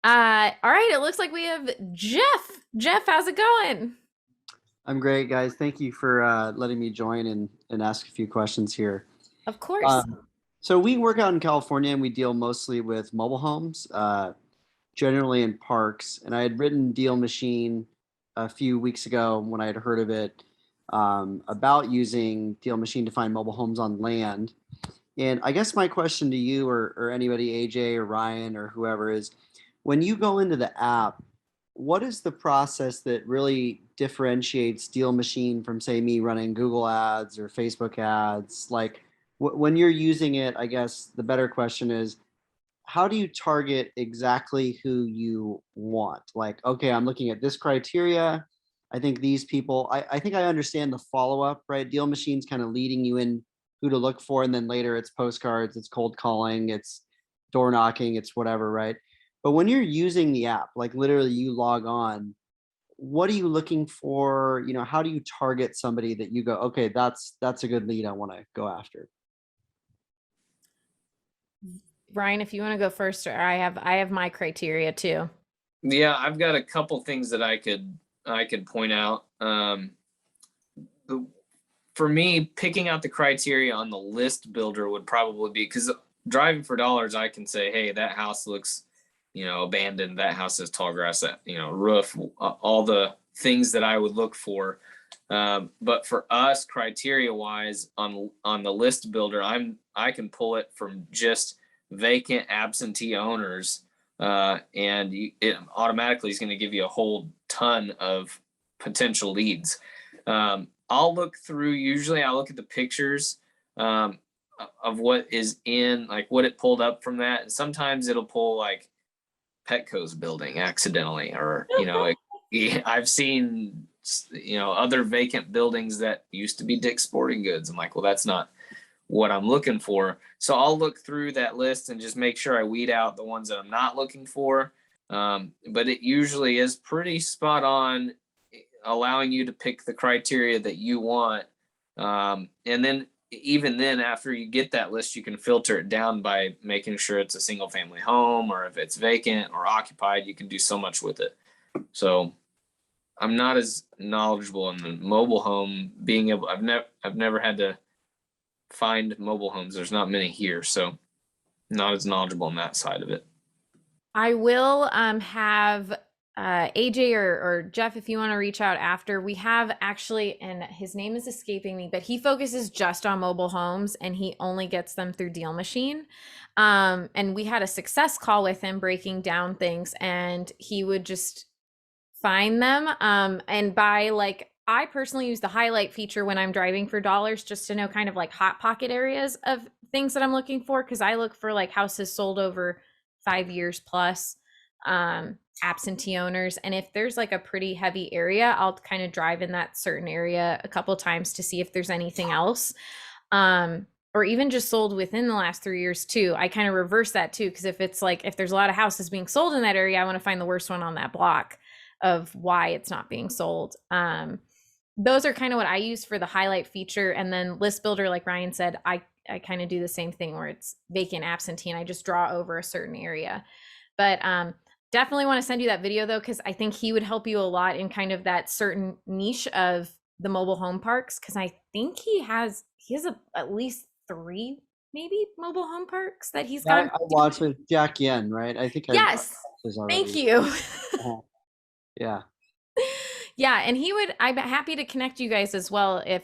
All right. It looks like we have Jeff. Jeff, how's it going? I'm great, guys. Thank you for letting me join and ask a few questions here. Of course. So we work out in California and we deal mostly with mobile homes, generally in parks. And I had written DealMachine a few weeks ago when I had heard of it, about using DealMachine to find mobile homes on land. And I guess my question to you or anybody, AJ or Ryan or whoever, is when you go into the app, what is the process that really differentiates DealMachine from, say, me running Google ads or Facebook ads? Like, when you're using it, I guess the better question is, how do you target exactly who you want? Like, okay, I'm looking at this criteria. I think these people, I think I understand the follow-up, right? DealMachine's kind of leading you in who to look for. And then later it's postcards, it's cold calling, it's door knocking, it's whatever, right? But when you're using the app, like literally you log on, what are you looking for? You know, how do you target somebody that you go, okay, that's a good lead I want to go after? Ryan, if you want to go first, or I have my criteria too. Yeah, I've got a couple things that I could point out. For me, picking out the criteria on the list builder would probably be, because driving for dollars, I can say, hey, that house looks, abandoned. That house has tall grass, that, roof, all the things that I would look for. But for us, criteria wise, on the list builder, I can pull it from just vacant absentee owners, and it automatically is going to give you a whole ton of potential leads. I'll look through, usually I look at the pictures of what is in, like what it pulled up from that. And sometimes it'll pull like Petco's building accidentally, or, I've seen, other vacant buildings that used to be Dick's Sporting Goods. I'm like, well, that's not what I'm looking for. So I'll look through that list and just make sure I weed out the ones that I'm not looking for. But it usually is pretty spot on, allowing you to pick the criteria that you want. And then even then, after you get that list, you can filter it down by making sure it's a single family home, or if it's vacant or occupied, you can do so much with it. So I'm not as knowledgeable in the mobile home I've never had to find mobile homes. There's not many here, so not as knowledgeable on that side of it. I will have AJ or Jeff, if you want to reach out after. We have actually, and his name is escaping me, but he focuses just on mobile homes and he only gets them through DealMachine. And we had a success call with him breaking down things, and he would just find them. And by I personally use the highlight feature when I'm driving for dollars, just to know kind of like hot pocket areas of things that I'm looking for. Cause I look for like houses sold over 5 years plus, absentee owners. And if there's like a pretty heavy area, I'll kind of drive in that certain area a couple times to see if there's anything else. Or even just sold within the last 3 years too. I kind of reverse that too. Cause if it's like, if there's a lot of houses being sold in that area, I want to find the worst one on that block of why it's not being sold. Those are kind of what I use for the highlight feature. And then list builder, like Ryan said, I kind of do the same thing where it's vacant absentee and I just draw over a certain area. But definitely want to send you that video though, because I think he would help you a lot in kind of that certain niche of the mobile home parks. Because I think he has at least 3 maybe mobile home parks that he's got. I watched with Jack Yen, right? I think yes. Thank you. Yeah. Yeah, and I'm happy to connect you guys as well if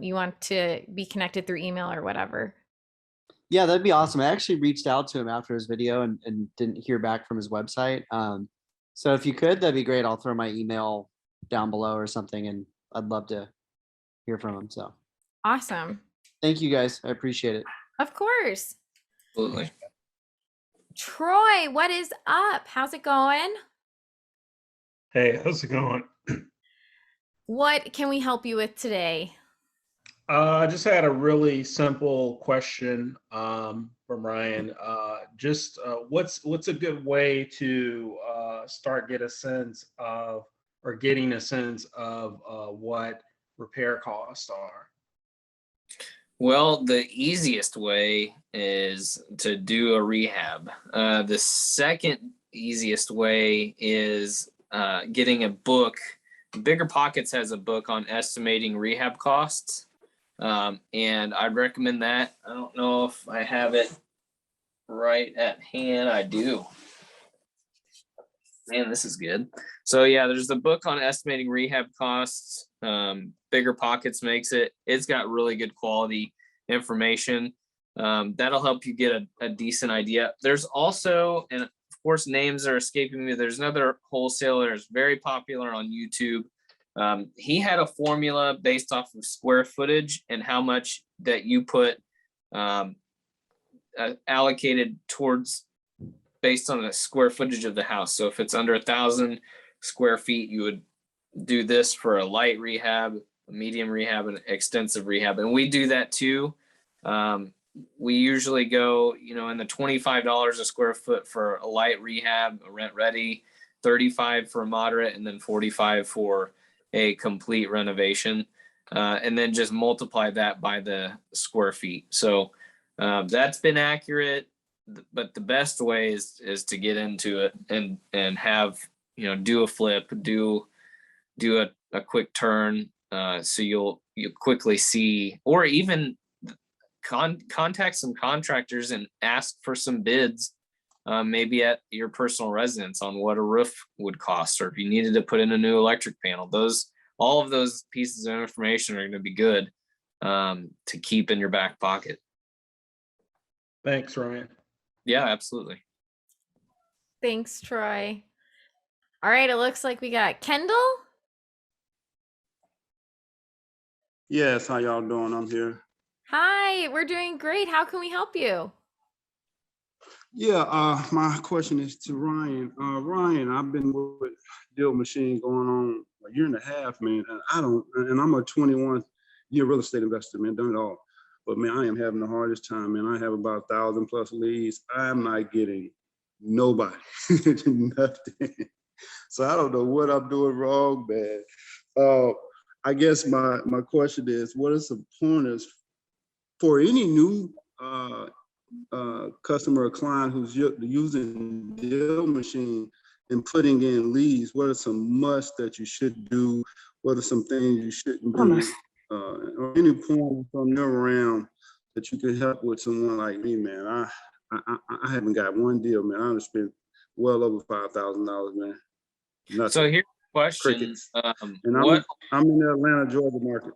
you want to be connected through email or whatever. Yeah, that'd be awesome. I actually reached out to him after his video and didn't hear back from his website. So if you could, that'd be great. I'll throw my email down below or something, and I'd love to hear from him. So Awesome. thank you guys. I appreciate it. Of course. Absolutely. Troy, what is up? How's it going? Hey, how's it going? What can we help you with today? I just had a really simple question from Ryan. What's a good way to start get a sense of or getting a sense of what repair costs are? Well, the easiest way is to do a rehab. The second easiest way is getting a book. Bigger Pockets has a book on estimating rehab costs. And I'd recommend that. I don't know if I have it right at hand. I do. Man, this is good. So yeah, there's a book on estimating rehab costs. Bigger Pockets makes it. It's got really good quality information. That'll help you get a decent idea. There's also, and of course, names are escaping me. There's another wholesaler that's very popular on YouTube. He had a formula based off of square footage and how much that you put allocated towards based on the square footage of the house. So if it's under 1,000 square feet, you would do this for a light rehab, a medium rehab, and extensive rehab. And we do that too. We usually go, in the $25 a square foot for a light rehab, a rent ready, 35 for a moderate, and then 45 for a complete renovation. And then just multiply that by the square feet. So that's been accurate. But the best way is to get into it and have, do a flip, do a quick turn. So you'll quickly see, or even contact some contractors and ask for some bids, maybe at your personal residence on what a roof would cost, or if you needed to put in a new electric panel. All of those pieces of information are going to be good to keep in your back pocket. Thanks, Ryan. Yeah, absolutely. Thanks, Troy. All right, it looks like we got Kendall. Yes, how y'all doing? I'm here. Hi, we're doing great. How can we help you? Yeah, my question is to Ryan. Ryan, I've been with DealMachine going on a year and a half, man. And I'm a 21-year real estate investor, man, done it all. But man, I am having the hardest time, man. I have about 1,000+ leads. I'm not getting nobody, nothing. So I don't know what I'm doing wrong, man. I guess my question is, what are some pointers for any new customer or client who's using DealMachine and putting in leads? What are some musts that you should do? What are some things you shouldn't do? Or any pointers from your realm that you could help with someone like me, man? I haven't got one deal, man. I spent well over $5,000, man. Nothing. So here's the question. Crickets. And I'm in the Atlanta, Georgia market.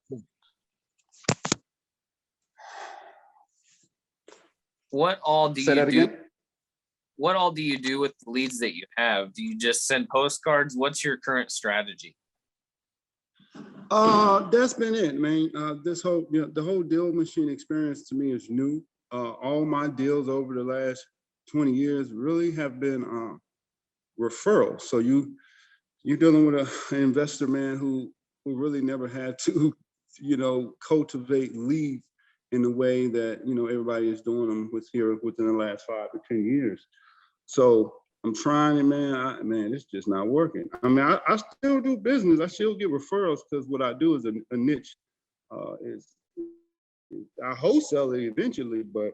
What all do Say you that do? again? What all do you do with the leads that you have? Do you just send postcards? What's your current strategy? That's been it, man. The whole DealMachine experience to me is new. All my deals over the last 20 years really have been referrals. So you're dealing with an investor, man, who really never had to, cultivate leads in the way that, everybody is doing them within the last 5 to 10 years. So I'm trying it, man. It's just not working. I mean, I still do business. I still get referrals because what I do is a niche. I wholesale it eventually, but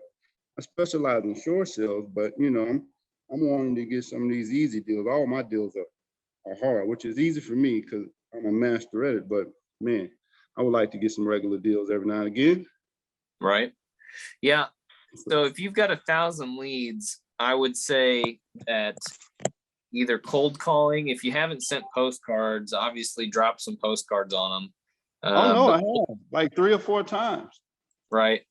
I specialize in short sales. But I'm wanting to get some of these easy deals. All my deals are hard, which is easy for me because I'm a master at it. But man, I would like to get some regular deals every now and again. Right. Yeah. So if you've got 1,000 leads, I would say that either cold calling, if you haven't sent postcards, obviously drop some postcards on them. I have like 3 or 4 times. Right.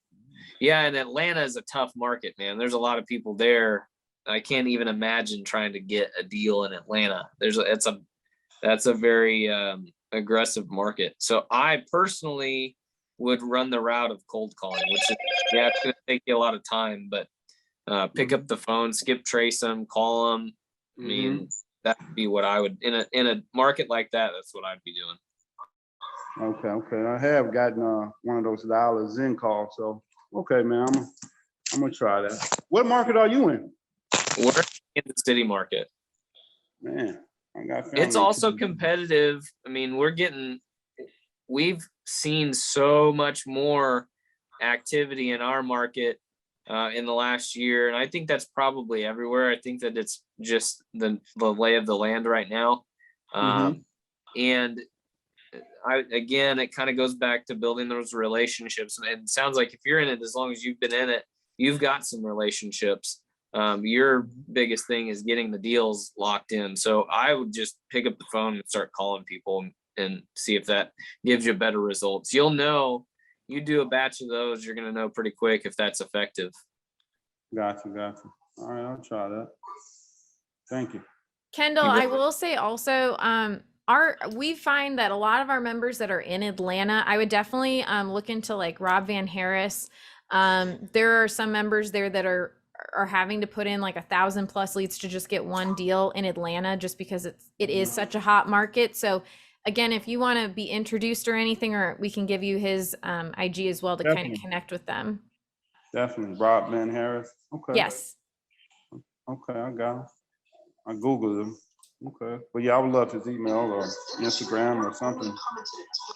Yeah, and Atlanta is a tough market, man. There's a lot of people there. I can't even imagine trying to get a deal in Atlanta. That's a very aggressive market. So I personally would run the route of cold calling, which is, yeah, it's going to take you a lot of time, but pick up the phone, skip trace them, call them. I mean, that would be what I would in a market like that. That's what I'd be doing. Okay. I have gotten one of those dialers in calls. So okay, man, I'm gonna try that. What market are you in? We're in the city market. Man, I got family It's also too. competitive. I mean, we've seen so much more activity in our market in the last year, and I think that's probably everywhere. I think that it's just the lay of the land right now. And again, it kind of goes back to building those relationships. And it sounds like if you're in it, as long as you've been in it, you've got some relationships. Your biggest thing is getting the deals locked in. So I would just pick up the phone and start calling people and see if that gives you better results. You'll know, you do a batch of those, you're going to know pretty quick if that's effective. Gotcha. All right, I'll try that. Thank you. Kendall, I will say also, we find that a lot of our members that are in Atlanta, I would definitely look into like Rob Van Harris. There are some members there that are having to put in like 1,000+ leads to just get one deal in Atlanta, just because it is such a hot market. So again, if you want to be introduced or anything, or we can give you his IG as well to kind Definitely. of connect with them. Definitely, Rob Van Harris. Okay. Yes. Okay, I got him. I Googled him. Okay. But yeah, I would love his email or Instagram or something.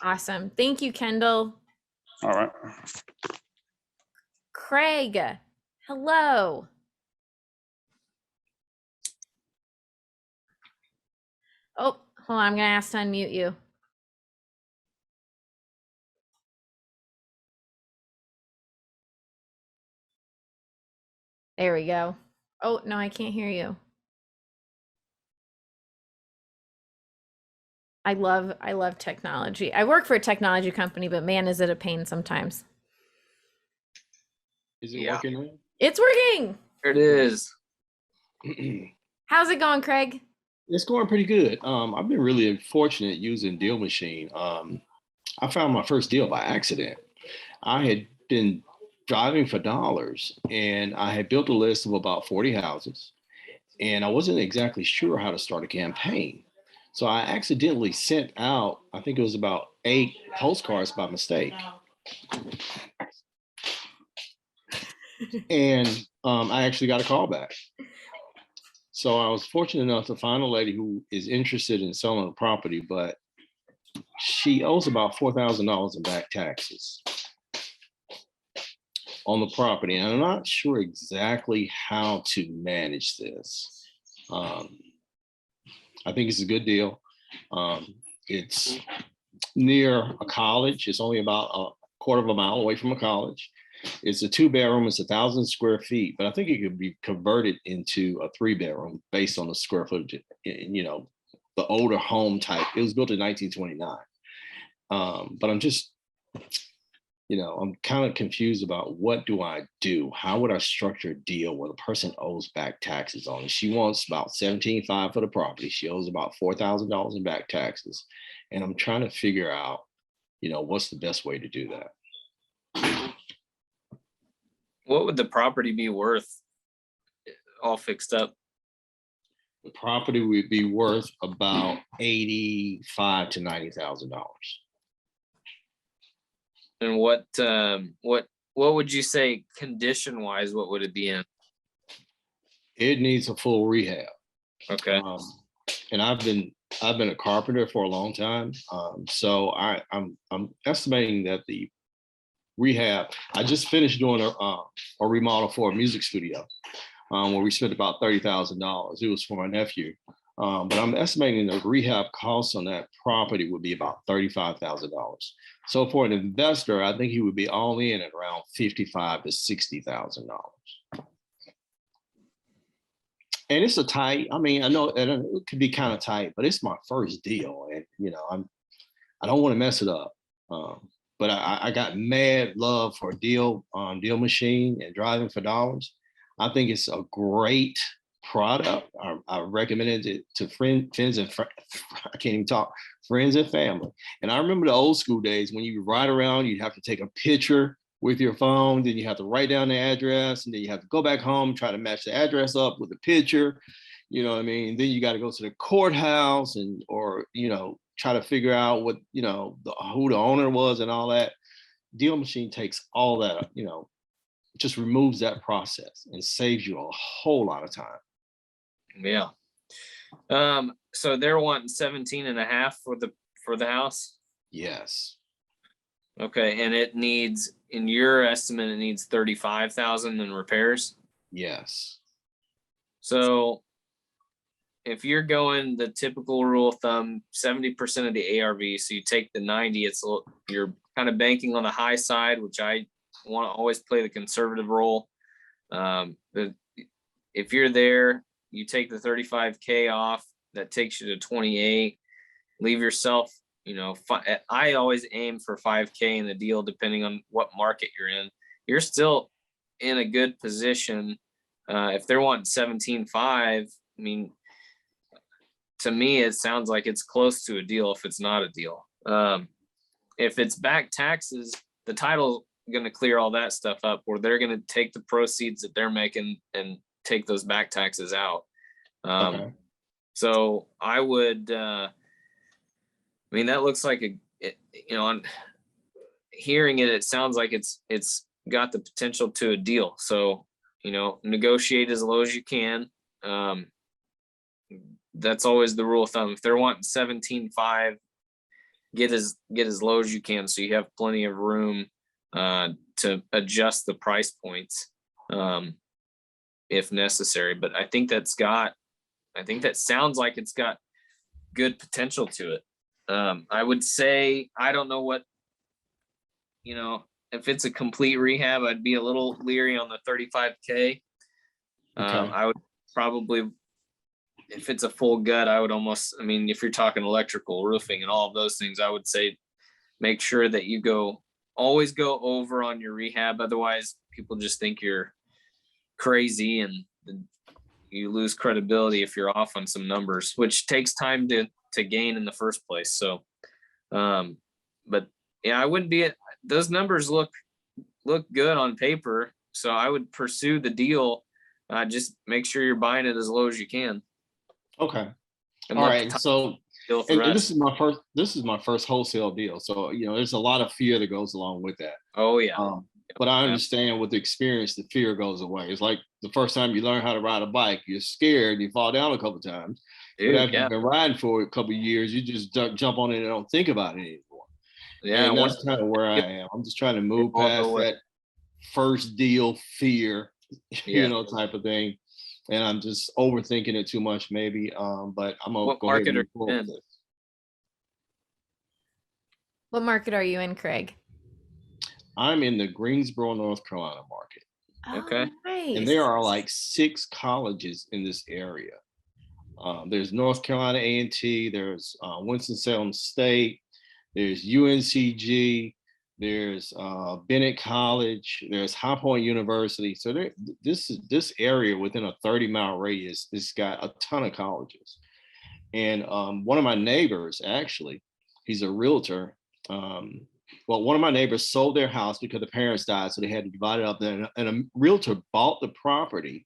Awesome. Thank you, Kendall. All right. Craig, hello. Oh, hold on. I'm going to ask to unmute you. There we go. Oh, no, I can't hear you. I love technology. I work for a technology company, but man, is it a pain sometimes. Is it working now? It's working. There it is. How's it going, Craig? It's going pretty good. I've been really fortunate using DealMachine. I found my first deal by accident. I had been driving for dollars and I had built a list of about 40 houses and I wasn't exactly sure how to start a campaign. So I accidentally sent out, I think it was about 8 postcards by mistake. And I actually got a call back. So I was fortunate enough to find a lady who is interested in selling a property, but she owes about $4,000 in back taxes on the property. And I'm not sure exactly how to manage this. I think it's a good deal. It's near a college. It's only about a quarter of a mile away from a college. It's a 2-bedroom. It's 1,000 square feet, but I think it could be converted into a 3-bedroom based on the square footage. You know, the older home type. It was built in 1929. But I'm just, you know, I'm kind of confused about what do I do? How would I structure a deal where the person owes back taxes on it? She wants about $17,500 for the property. She owes about $4,000 in back taxes. And I'm trying to figure out, you know, what's the best way to do that? What would the property be worth all fixed up? The property would be worth about $85,000 to $90,000. And what would you say condition wise? What would it be in? It needs a full rehab. Okay. And I've been a carpenter for a long time, so I'm estimating that the rehab. I just finished doing a remodel for a music studio, where we spent about $30,000. It was for my nephew, but I'm estimating the rehab cost on that property would be about $35,000. So for an investor, I think he would be all in at around $55,000 to $60,000. And it's a tight. I mean, I know it could be kind of tight, but it's my first deal, and you know, I don't want to mess it up. but I got mad love for DealMachine and driving for dollars. I think it's a great product. I recommended it to friends and I can't even talk, friends and family. And I remember the old school days when you ride around, you'd have to take a picture with your phone, then you have to write down the address, and then you have to go back home, try to match the address up with the picture. You know what I mean? Then you got to go to the courthouse or try to figure out what, who the owner was and all that. DealMachine takes all that, just removes that process and saves you a whole lot of time. Yeah. So they're wanting 17.5 for the house. Yes. Okay. And it needs, in your estimate, it needs 35,000 in repairs. Yes. So if you're going the typical rule of thumb, 70% of the ARV, so you take the 90, you're kind of banking on the high side, which I want to always play the conservative role. If you're there, you take the 35K off, that takes you to 28. Leave yourself, I always aim for 5K in the deal, depending on what market you're in. You're still in a good position. If they're wanting 17.5, I mean, to me, it sounds like it's close to a deal if it's not a deal. If it's back taxes, the title going to clear all that stuff up, or they're going to take the proceeds that they're making and take those back taxes out. Okay. So I would, that looks like on hearing it, it sounds like it's got the potential to a deal. So, negotiate as low as you can. That's always the rule of thumb. If they're wanting 17.5, get as low as you can, so you have plenty of room to adjust the price points if necessary. But I think that sounds like it's got good potential to it. I would say, I don't know what, if it's a complete rehab, I'd be a little leery on the 35K. I would probably, if it's a full gut, I would almost, if you're talking electrical, roofing, and all of those things, I would say make sure that you always go over on your rehab. Otherwise, people just think you're crazy and you lose credibility if you're off on some numbers, which takes time to gain in the first place. So, but yeah, I wouldn't be those numbers look good on paper. So I would pursue the deal. Just make sure you're buying it as low as you can. Okay. And all right. So, and this is my first wholesale deal. So, there's a lot of fear that goes along with that. Oh yeah. But I understand with the experience, the fear goes away. It's like the first time you learn how to ride a bike, you're scared, you fall down a couple of times. Dude, but after you've been riding for a couple of years, you just jump on it and don't think about it anymore. Yeah, and that's kind of where I am. I'm just trying to move past that first deal fear, type of thing. And I'm just overthinking it too much, maybe. But I'm gonna go ahead and move forward. What market are you in, Craig? I'm in the Greensboro, North Carolina market. Okay. Nice. And there are like 6 colleges in this area. There's North Carolina A&T, there's Winston-Salem State, there's UNCG, there's Bennett College, there's High Point University. So this area within a 30-mile radius has got a ton of colleges. And one of my neighbors, actually, he's a realtor. One of my neighbors sold their house because the parents died, so they had to divide it up. And a realtor bought the property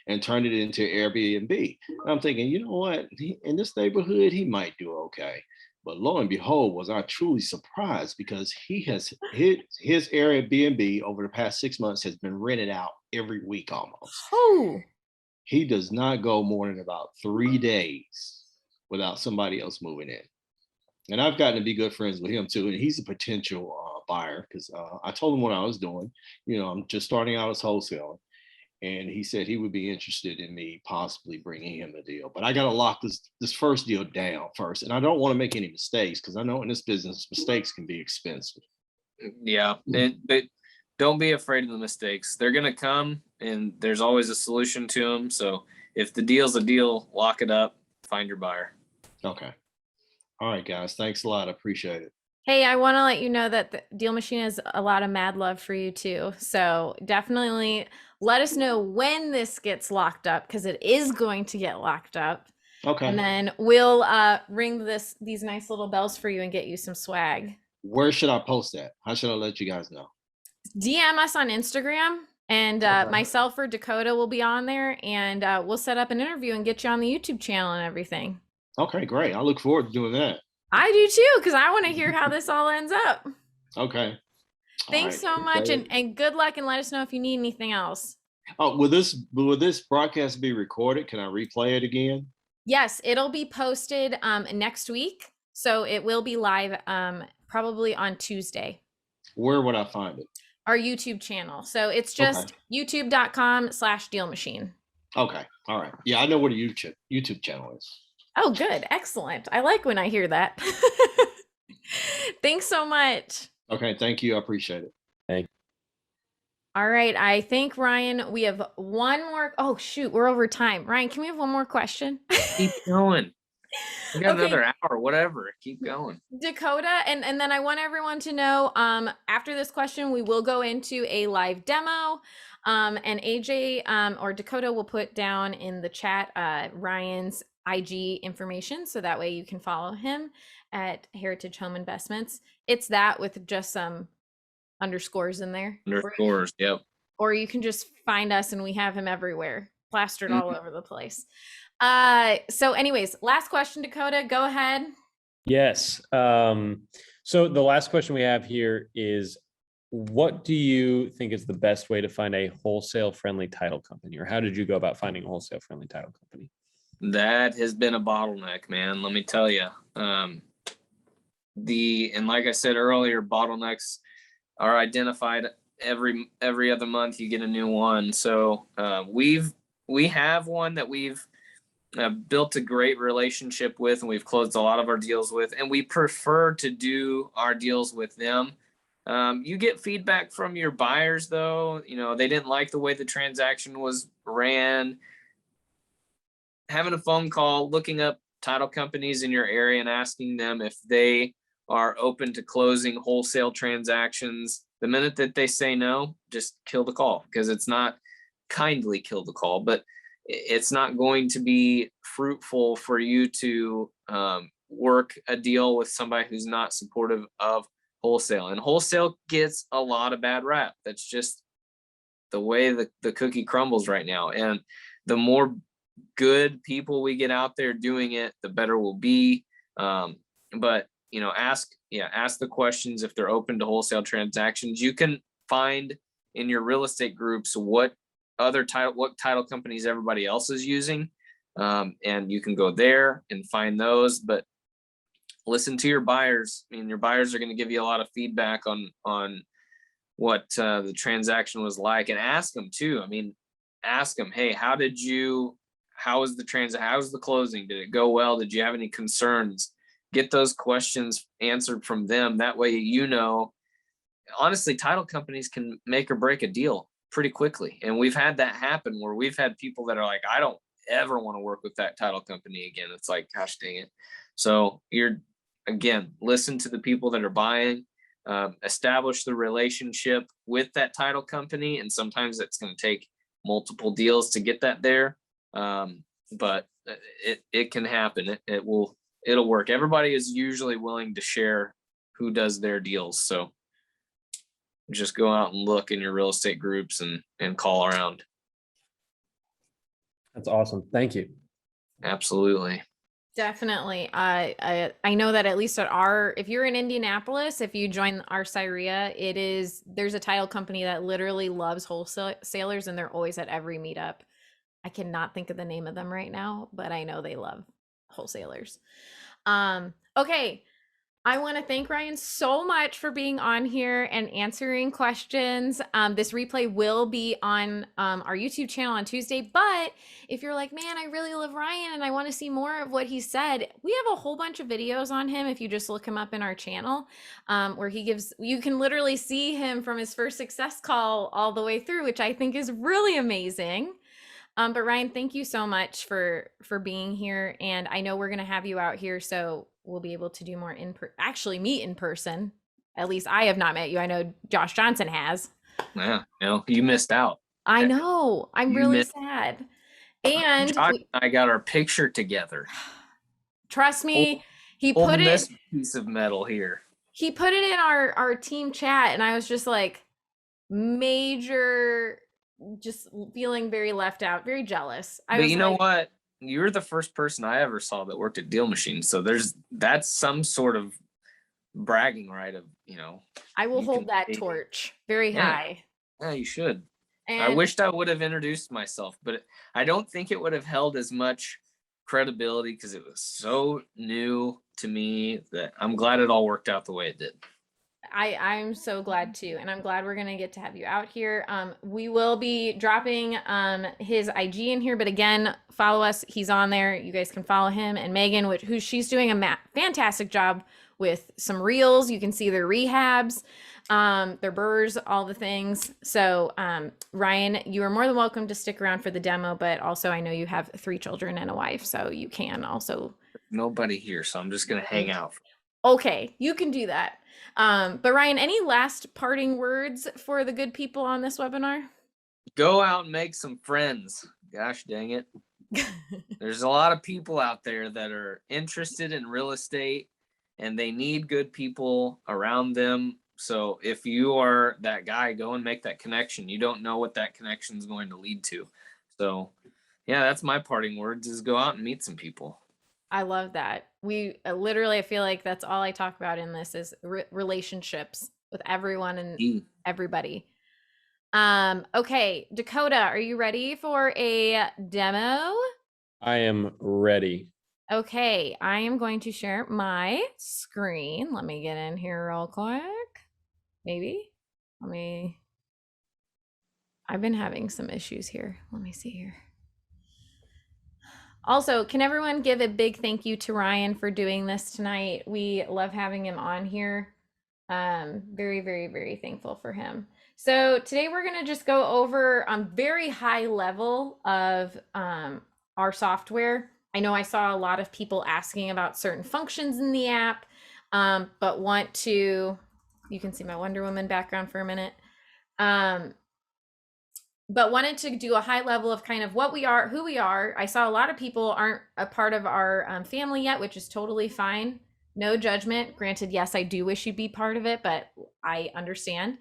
and turned it into Airbnb. And I'm thinking, you know what? In this neighborhood, he might do okay. But lo and behold, was I truly surprised, because his Airbnb over the past 6 months has been rented out every week almost. Oh. He does not go more than about 3 days without somebody else moving in. And I've gotten to be good friends with him too. And he's a potential buyer, because I told him what I was doing. I'm just starting out as wholesaler. And he said he would be interested in me possibly bringing him a deal. But I got to lock this first deal down first. And I don't want to make any mistakes, because I know in this business, mistakes can be expensive. Yeah. But don't be afraid of the mistakes. They're going to come, and there's always a solution to them. So if the deal's a deal, lock it up, find your buyer. Okay. All right, guys. Thanks a lot. I appreciate it. Hey, I want to let you know that the Deal Machine has a lot of mad love for you too. So definitely let us know when this gets locked up because it is going to get locked up. Okay. And then we'll ring these nice little bells for you and get you some swag. Where should I post that? How should I let you guys know? DM us on Instagram, and Okay. myself or Dakota will be on there, and we'll set up an interview and get you on the YouTube channel and everything. Okay, great. I look forward to doing that. I do too, because I want to hear how this all ends up. Okay. Thanks so much, and good luck, and let us know if you need anything else. Oh, will this broadcast be recorded? Can I replay it again? Yes, it'll be posted next week, so it will be live probably on Tuesday. Where would I find it? Our YouTube channel. So it's just youtube.com/DealMachine. Okay. All right. Yeah, I know where the YouTube channel is. Oh, good. Excellent. I like when I hear that. Thanks so much. Okay. Thank you. I appreciate it. Thank All right. I think, Ryan, we have one more. Oh, shoot. We're over time. Ryan, can we have one more question? Keep going. We got Okay. another hour, whatever. Keep going. Dakota, and then I want everyone to know, after this question, we will go into a live demo. And AJ or Dakota will put down in the chat Ryan's IG information, so that way you can follow him at Heritage Home Investments. It's that with just some underscores in there. Underscores, yep. Or you can just find us and we have him everywhere, plastered all over the place. So anyways, last question, Dakota, go ahead. Yes. So the last question we have here is, what do you think is the best way to find a wholesale-friendly title company, or how did you go about finding a wholesale-friendly title company? That has been a bottleneck, man. Let me tell you. And like I said earlier, bottlenecks are identified every other month. You get a new one. So we have one that we've built a great relationship with, and we've closed a lot of our deals with, and we prefer to do our deals with them. You get feedback from your buyers, though. You know, they didn't like the way the transaction was ran. Having a phone call, looking up title companies in your area and asking them if they are open to closing wholesale transactions. The minute that they say no, just kill the call, because it's not kindly kill the call, but it's not going to be fruitful for you to work a deal with somebody who's not supportive of wholesale. And wholesale gets a lot of bad rap. That's just the way the cookie crumbles right now. And the more good people we get out there doing it, the better we'll be. But you know, ask the questions if they're open to wholesale transactions. You can find in your real estate groups what title companies everybody else is using, and you can go there and find those. But listen to your buyers. I mean, your buyers are going to give you a lot of feedback on what the transaction was like, and ask them too. I mean, ask them, hey, how was the closing? Did it go well? Did you have any concerns? Get those questions answered from them. That way, you know, honestly, title companies can make or break a deal pretty quickly. And we've had that happen where we've had people that are like, I don't ever want to work with that title company again. It's like, gosh dang it. So listen to the people that are buying, establish the relationship with that title company. And sometimes it's going to take multiple deals to get that there. But it can happen. It'll work. Everybody is usually willing to share who does their deals. So just go out and look in your real estate groups and call around. That's awesome. Thank you. Absolutely. Definitely. I know that at least if you're in Indianapolis, if you join our Syria, there's a title company that literally loves wholesalers, and they're always at every meetup. I cannot think of the name of them right now, but I know they love wholesalers. Okay. I want to thank Ryan so much for being on here and answering questions. This replay will be on our YouTube channel on Tuesday, but if you're like, man, I really love Ryan and I want to see more of what he said, we have a whole bunch of videos on him. If you just look him up in our channel, where you can literally see him from his first success call all the way through, which I think is really amazing. But Ryan, thank you so much for being here. And I know we're gonna have you out here, so we'll be able to do more actually meet in person. At least I have not met you. I know Josh Johnson has. Yeah, you missed out. I know. I'm You really missed- sad. And Josh and I got our picture together. trust me, he put Holding it this piece of metal here. he put it in our team chat, and I was just like major, just feeling very left out, very jealous. But you know what? You're the first person I ever saw that worked at DealMachine. So that's some sort of bragging right of, I will you hold can that say- torch very Yeah. high. Yeah, you should. I And wished I would have introduced myself, but I don't think it would have held as much credibility because it was so new to me that I'm glad it all worked out the way it did. I'm so glad too, and I'm glad we're gonna get to have you out here. We will be dropping his IG in here, but again, follow us. He's on there. You guys can follow him and Megan, who she's doing a fantastic job with some reels. You can see their rehabs, their burrs, all the things. So Ryan, you are more than welcome to stick around for the demo, but also I know you have 3 children and a wife, so you can also. Nobody here, so I'm just gonna hang out. Okay, you can do that. But Ryan, any last parting words for the good people on this webinar? Go out and make some friends. Gosh dang it. There's a lot of people out there that are interested in real estate and they need good people around them. So if you are that guy, go and make that connection. You don't know what that connection is going to lead to. So yeah, that's my parting words is go out and meet some people. I love that. We literally, I feel like that's all I talk about in this is relationships with everyone and everybody. Okay, Dakota, are you ready for a demo? I am ready. Okay, I am going to share my screen. Let me get in here real quick. Maybe. I've been having some issues here. Let me see here. Also, can everyone give a big thank you to Ryan for doing this tonight? We love having him on here. Very, very, very thankful for him. So today we're going to just go over very high level of our software. I know I saw a lot of people asking about certain functions in the app, but you can see my Wonder Woman background for a minute. But wanted to do a high level of kind of what we are, who we are. I saw a lot of people aren't a part of our family yet, which is totally fine. No judgment. Granted, yes, I do wish you'd be part of it, but I understand.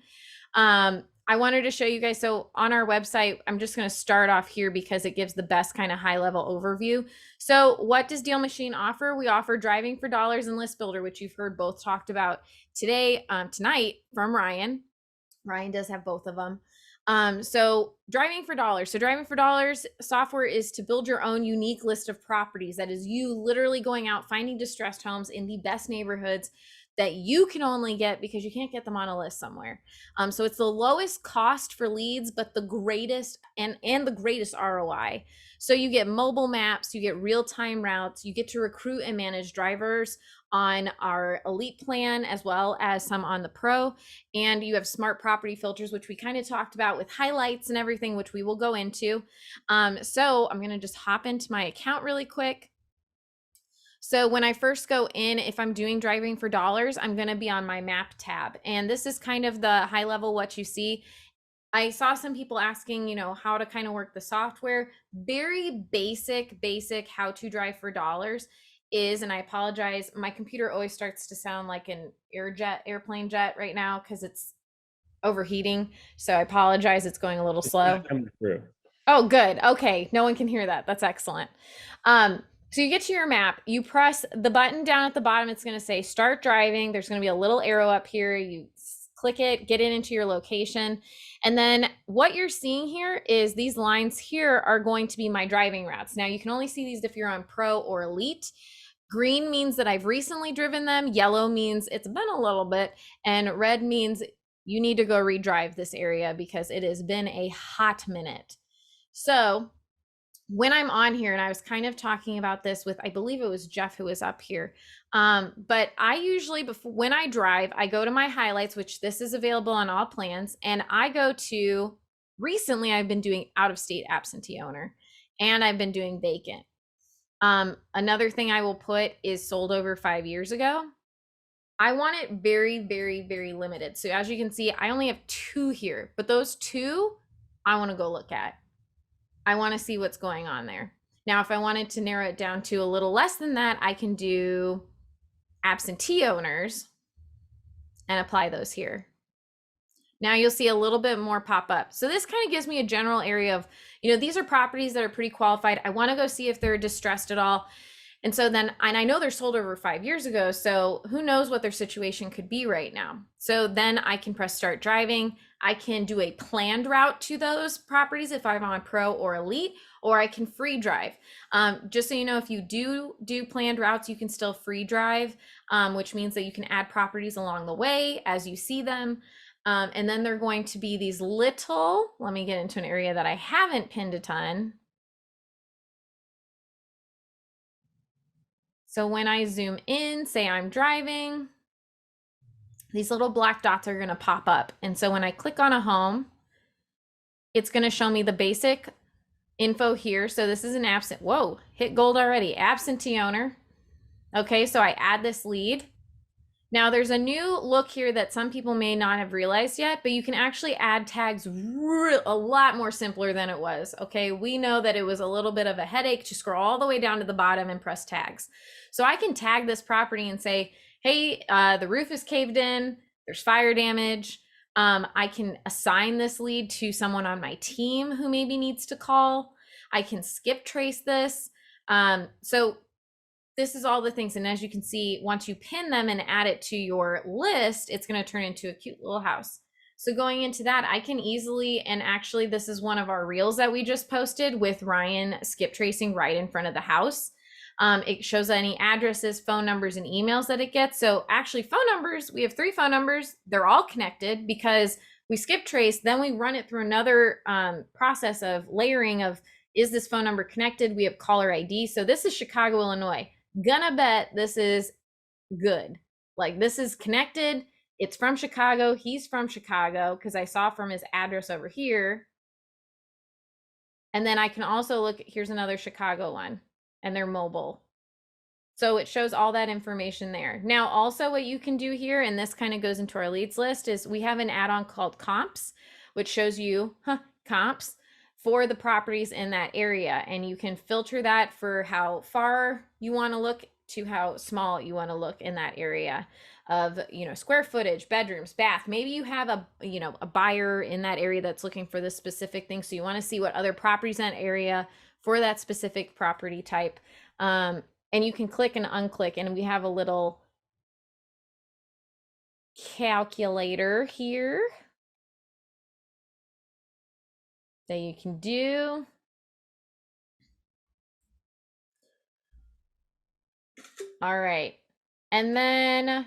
I wanted to show you guys. So on our website, I'm just going to start off here because it gives the best kind of high level overview. So what does DealMachine offer? We offer driving for dollars and list builder, which you've heard both talked about tonight from Ryan. Ryan does have both of them. So driving for dollars. So driving for dollars software is to build your own unique list of properties. That is you literally going out, finding distressed homes in the best neighborhoods that you can only get because you can't get them on a list somewhere. So it's the lowest cost for leads, but the greatest and the greatest ROI. So you get mobile maps, you get real-time routes, you get to recruit and manage drivers on our elite plan as well as some on the pro, and you have smart property filters, which we kind of talked about with highlights and everything, which we will go into. So I'm going to just hop into my account really quick. So when I first go in, if I'm doing driving for dollars, I'm going to be on my map tab, and this is kind of the high level what you see. I saw some people asking, how to kind of work the software. Very basic how to drive for dollars is, and I apologize, my computer always starts to sound like an airplane jet right now because it's overheating. So I apologize, it's going a little slow. Coming through. Oh, good. Okay, no one can hear that. That's excellent. So you get to your map, you press the button down at the bottom, it's going to say start driving. There's going to be a little arrow up here. You click it, get it into your location. And then what you're seeing here is these lines here are going to be my driving routes. Now you can only see these if you're on pro or elite. Green means that I've recently driven them. Yellow means it's been a little bit. And red means you need to go redrive this area because it has been a hot minute. So when I'm on here, and I was kind of talking about this with, I believe it was Jeff who was up here. But I usually, when I drive, I go to my highlights, which this is available on all plans. And I go to, recently I've been doing out of state absentee owner. and I've been doing vacant. Another thing I will put is sold over 5 years ago. I want it very, very, very limited. So as you can see, I only have 2 here, but those 2 I want to go look at. I want to see what's going on there. Now, if I wanted to narrow it down to a little less than that, I can do absentee owners and apply those here. Now you'll see a little bit more pop up. So this kind of gives me a general area of, these are properties that are pretty qualified. I want to go see if they're distressed at all. And so then, and I know they're sold over 5 years ago, so who knows what their situation could be right now. So then I can press start driving. I can do a planned route to those properties if I'm on Pro or Elite, or I can free drive. Just so you know, if you do planned routes, you can still free drive, which means that you can add properties along the way as you see them. And then they're going to be these little, let me get into an area that I haven't pinned a ton. So when I zoom in, say I'm driving, these little black dots are going to pop up. And so when I click on a home, it's going to show me the basic info here. So this is an whoa, hit gold already, absentee owner. Okay, so I add this lead. Now there's a new look here that some people may not have realized yet, but you can actually add tags a lot more simpler than it was. Okay, we know that it was a little bit of a headache to scroll all the way down to the bottom and press tags. So I can tag this property and say, hey, the roof is caved in, there's fire damage. I can assign this lead to someone on my team who maybe needs to call. I can skip trace this. So this is all the things. And as you can see, once you pin them and add it to your list, it's going to turn into a cute little house. So going into that, I can easily, and actually this is one of our reels that we just posted with Ryan skip tracing right in front of the house. It shows any addresses, phone numbers, and emails that it gets. So actually phone numbers, we have 3 phone numbers. They're all connected because we skip trace, then we run it through another process of layering of, is this phone number connected? We have caller ID. So this is Chicago, Illinois. Gonna bet this is good. Like this is connected. It's from Chicago. He's from Chicago because I saw from his address over here. And then I can also look, here's another Chicago one and they're mobile. So it shows all that information there. Now also what you can do here, and this kind of goes into our leads list, is we have an add-on called comps, which shows you comps for the properties in that area. And you can filter that for how far you want to look to how small you want to look in that area of, square footage, bedrooms, bath. Maybe you have a buyer in that area that's looking for this specific thing. So you want to see what other properties in that area for that specific property type. And you can click and unclick, and we have a little calculator here that you can do. All right. And then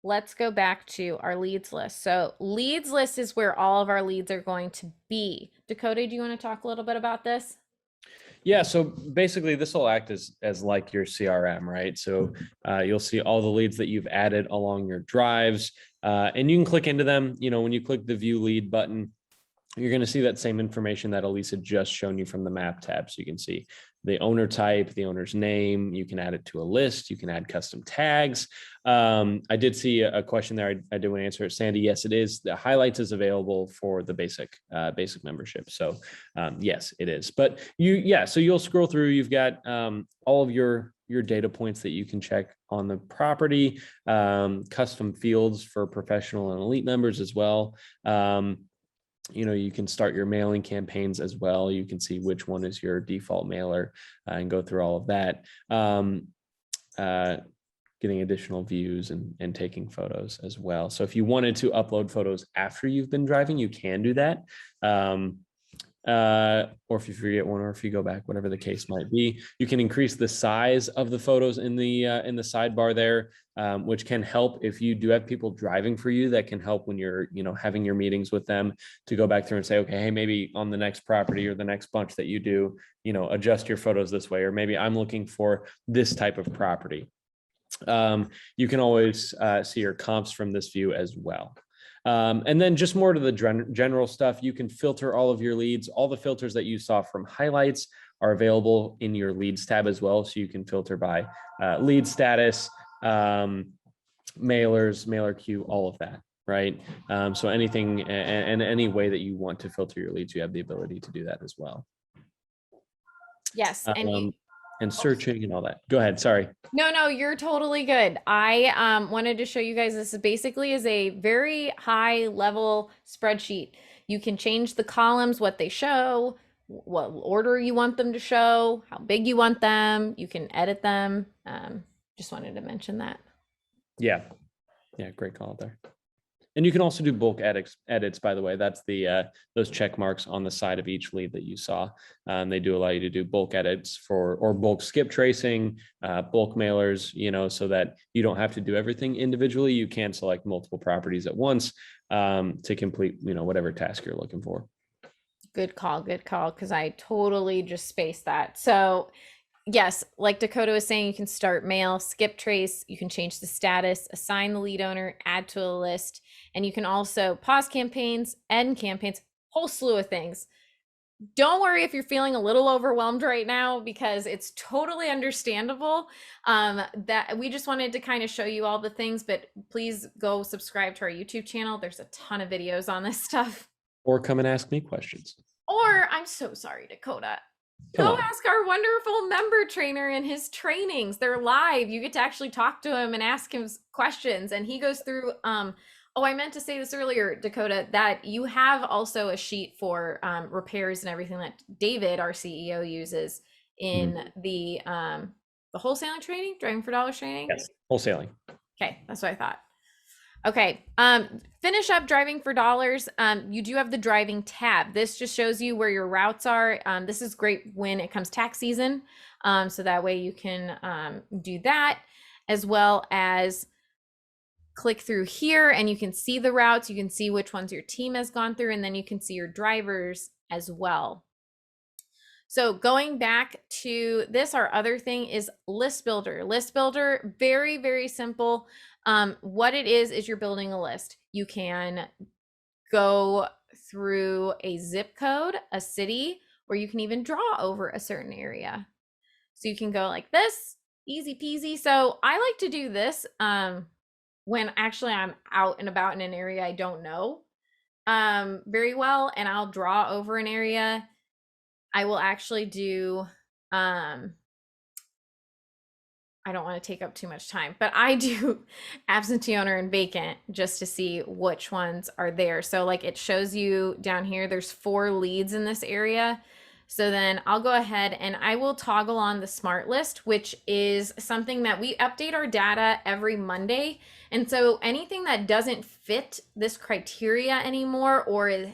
let's go back to our leads list. So leads list is where all of our leads are going to be. Dakota, do you want to talk a little bit about this? Yeah, so basically this will act as like your CRM, right? So you'll see all the leads that you've added along your drives, and you can click into them. When you click the view lead button, you're going to see that same information that Elise had just shown you from the map tab. So you can see the owner type, the owner's name. You can add it to a list. You can add custom tags. I did see a question there. I did want to answer it. Sandy, yes, it is. The highlights is available for the basic membership. So yes, it is. But so you'll scroll through. You've got all of your data points that you can check on the property, custom fields for professional and elite members as well. You can start your mailing campaigns as well. You can see which one is your default mailer and go through all of that. Getting additional views and taking photos as well. So if you wanted to upload photos after you've been driving, you can do that. Or if you forget one, or if you go back, whatever the case might be, you can increase the size of the photos in the sidebar there, which can help if you do have people driving for you. That can help when you're, having your meetings with them to go back through and say, okay, hey, maybe on the next property or the next bunch that you do, adjust your photos this way, or maybe I'm looking for this type of property. You can always see your comps from this view as well. And then just more to the general stuff, you can filter all of your leads. All the filters that you saw from highlights are available in your leads tab as well. So you can filter by lead status, mailers, mailer queue, all of that, right? So anything and any way that you want to filter your leads, you have the ability to do that as well. Yes. And searching and all that. Go ahead. Sorry. No, you're totally good. I wanted to show you guys, this is basically is a very high level spreadsheet. You can change the columns, what they show, what order you want them to show, how big you want them. You can edit them. Just wanted to mention that. Yeah. Great call there. And you can also do bulk edits, by the way. That's the those check marks on the side of each lead that you saw. They do allow you to do bulk edits or bulk skip tracing, bulk mailers, so that you don't have to do everything individually. You can select multiple properties at once to complete, whatever task you're looking for. Good call, because I totally just spaced that. So yes, like Dakota was saying, you can start mail, skip trace, you can change the status, assign the lead owner, add to a list, and you can also pause campaigns, end campaigns, whole slew of things. Don't worry if you're feeling a little overwhelmed right now, because it's totally understandable. That we just wanted to kind of show you all the things, but please go subscribe to our YouTube channel. There's a ton of videos on this stuff. Or come and ask me questions. Or, I'm so sorry, Dakota. Go ask our wonderful member trainer in his trainings. They're live. You get to actually talk to him and ask him questions. And he goes through, oh, I meant to say this earlier, Dakota, that you have also a sheet for repairs and everything that David, our CEO, uses in the wholesaling training, driving for dollars training. Yes, wholesaling. Okay, that's what I thought. Okay, finish up driving for dollars. You do have the driving tab. This just shows you where your routes are. This is great when it comes tax season. So that way you can do that, as well as click through here and you can see the routes. You can see which ones your team has gone through, and then you can see your drivers as well. So going back to this, our other thing is List Builder. List Builder, very, very simple. What it is you're building a list. You can go through a zip code, a city, or you can even draw over a certain area. So you can go like this, easy peasy. So I like to do this when actually I'm out and about in an area I don't know very well, and I'll draw over an area. I will actually do, I don't want to take up too much time, but I do absentee owner and vacant just to see which ones are there. So like it shows you down here, there's 4 leads in this area. So then I'll go ahead and I will toggle on the smart list, which is something that we update our data every Monday. And so anything that doesn't fit this criteria anymore, or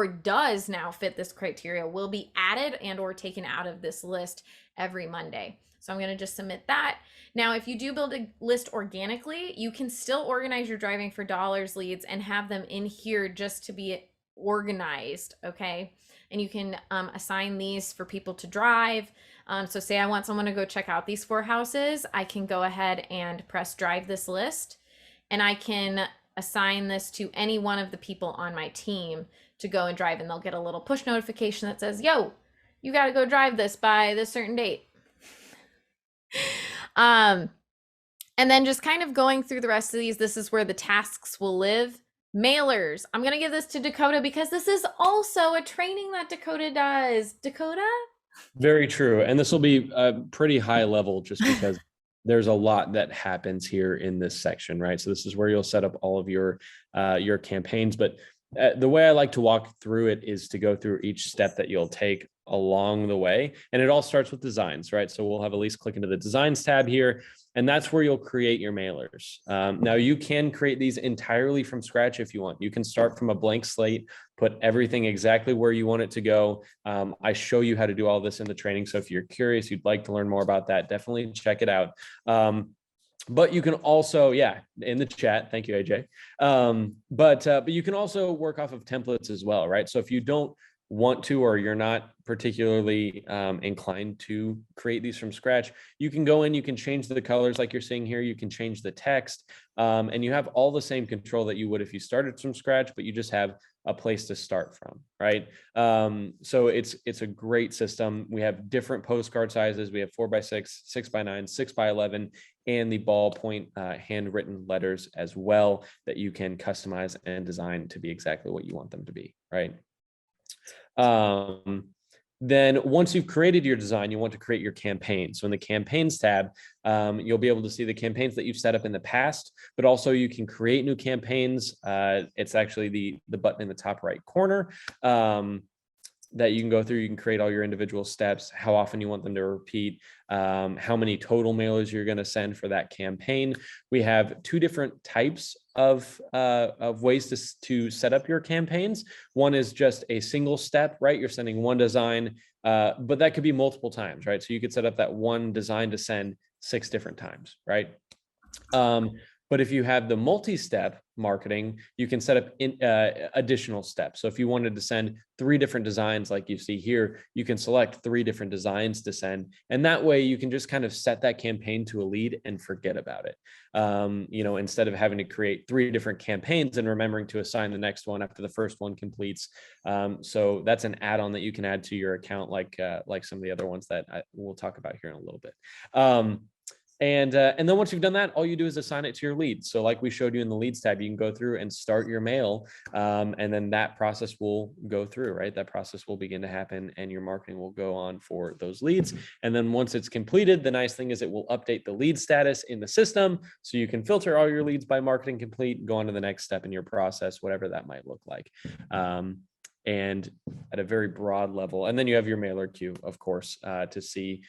does now fit this criteria, will be added and or taken out of this list every Monday. So I'm going to just submit that. Now, if you do build a list organically, you can still organize your driving for dollars leads and have them in here just to be organized, okay? And you can assign these for people to drive. So say I want someone to go check out these 4 houses, I can go ahead and press drive this list, and I can assign this to any one of the people on my team to go and drive, and they'll get a little push notification that says, yo, you got to go drive this by this certain date. And then just kind of going through the rest of these, this is where the tasks will live. Mailers. I'm going to give this to Dakota because this is also a training that Dakota does. Dakota? Very true. And this will be a pretty high level just because there's a lot that happens here in this section, right? So this is where you'll set up all of your campaigns. But the way I like to walk through it is to go through each step that you'll take along the way. And it all starts with designs, right? So we'll have Elise click into the designs tab here, and that's where you'll create your mailers. Now you can create these entirely from scratch if you want. You can start from a blank slate, put everything exactly where you want it to go. I show you how to do all this in the training. So if you're curious, you'd like to learn more about that, definitely check it out. But you can also, in the chat, thank you, AJ. But you can also work off of templates as well, right? So if you don't want to, or you're not particularly inclined to create these from scratch, you can go in, you can change the colors like you're seeing here, you can change the text, and you have all the same control that you would if you started from scratch, but you just have a place to start from, right? So it's a great system. We have different postcard sizes. We have 4x6, 6x9, 6x11, and the ballpoint handwritten letters as well that you can customize and design to be exactly what you want them to be, right? Then once you've created your design, you want to create your campaign. So in the campaigns tab, you'll be able to see the campaigns that you've set up in the past, but also you can create new campaigns. It's actually the button in the top right corner that you can go through. You can create all your individual steps, how often you want them to repeat, how many total mailers you're going to send for that campaign. We have two different types of ways to set up your campaigns. One is just a single step, right? You're sending one design, but that could be multiple times, right? So you could set up that one design to send 6 different times, right? But if you have the multi-step marketing, you can set up additional steps. So if you wanted to send 3 different designs like you see here, you can select 3 different designs to send. And that way you can just kind of set that campaign to a lead and forget about it. Instead of having to create 3 different campaigns and remembering to assign the next one after the first one completes. So that's an add-on that you can add to your account, like some of the other ones that we'll talk about here in a little bit. And then once you've done that, all you do is assign it to your leads. So like we showed you in the leads tab, you can go through and start your mail, and then that process will go through, right? That process will begin to happen and your marketing will go on for those leads. And then once it's completed, the nice thing is it will update the lead status in the system. So you can filter all your leads by marketing complete, go on to the next step in your process, whatever that might look like. And at a very broad level. And then you have your mailer queue, of course, to see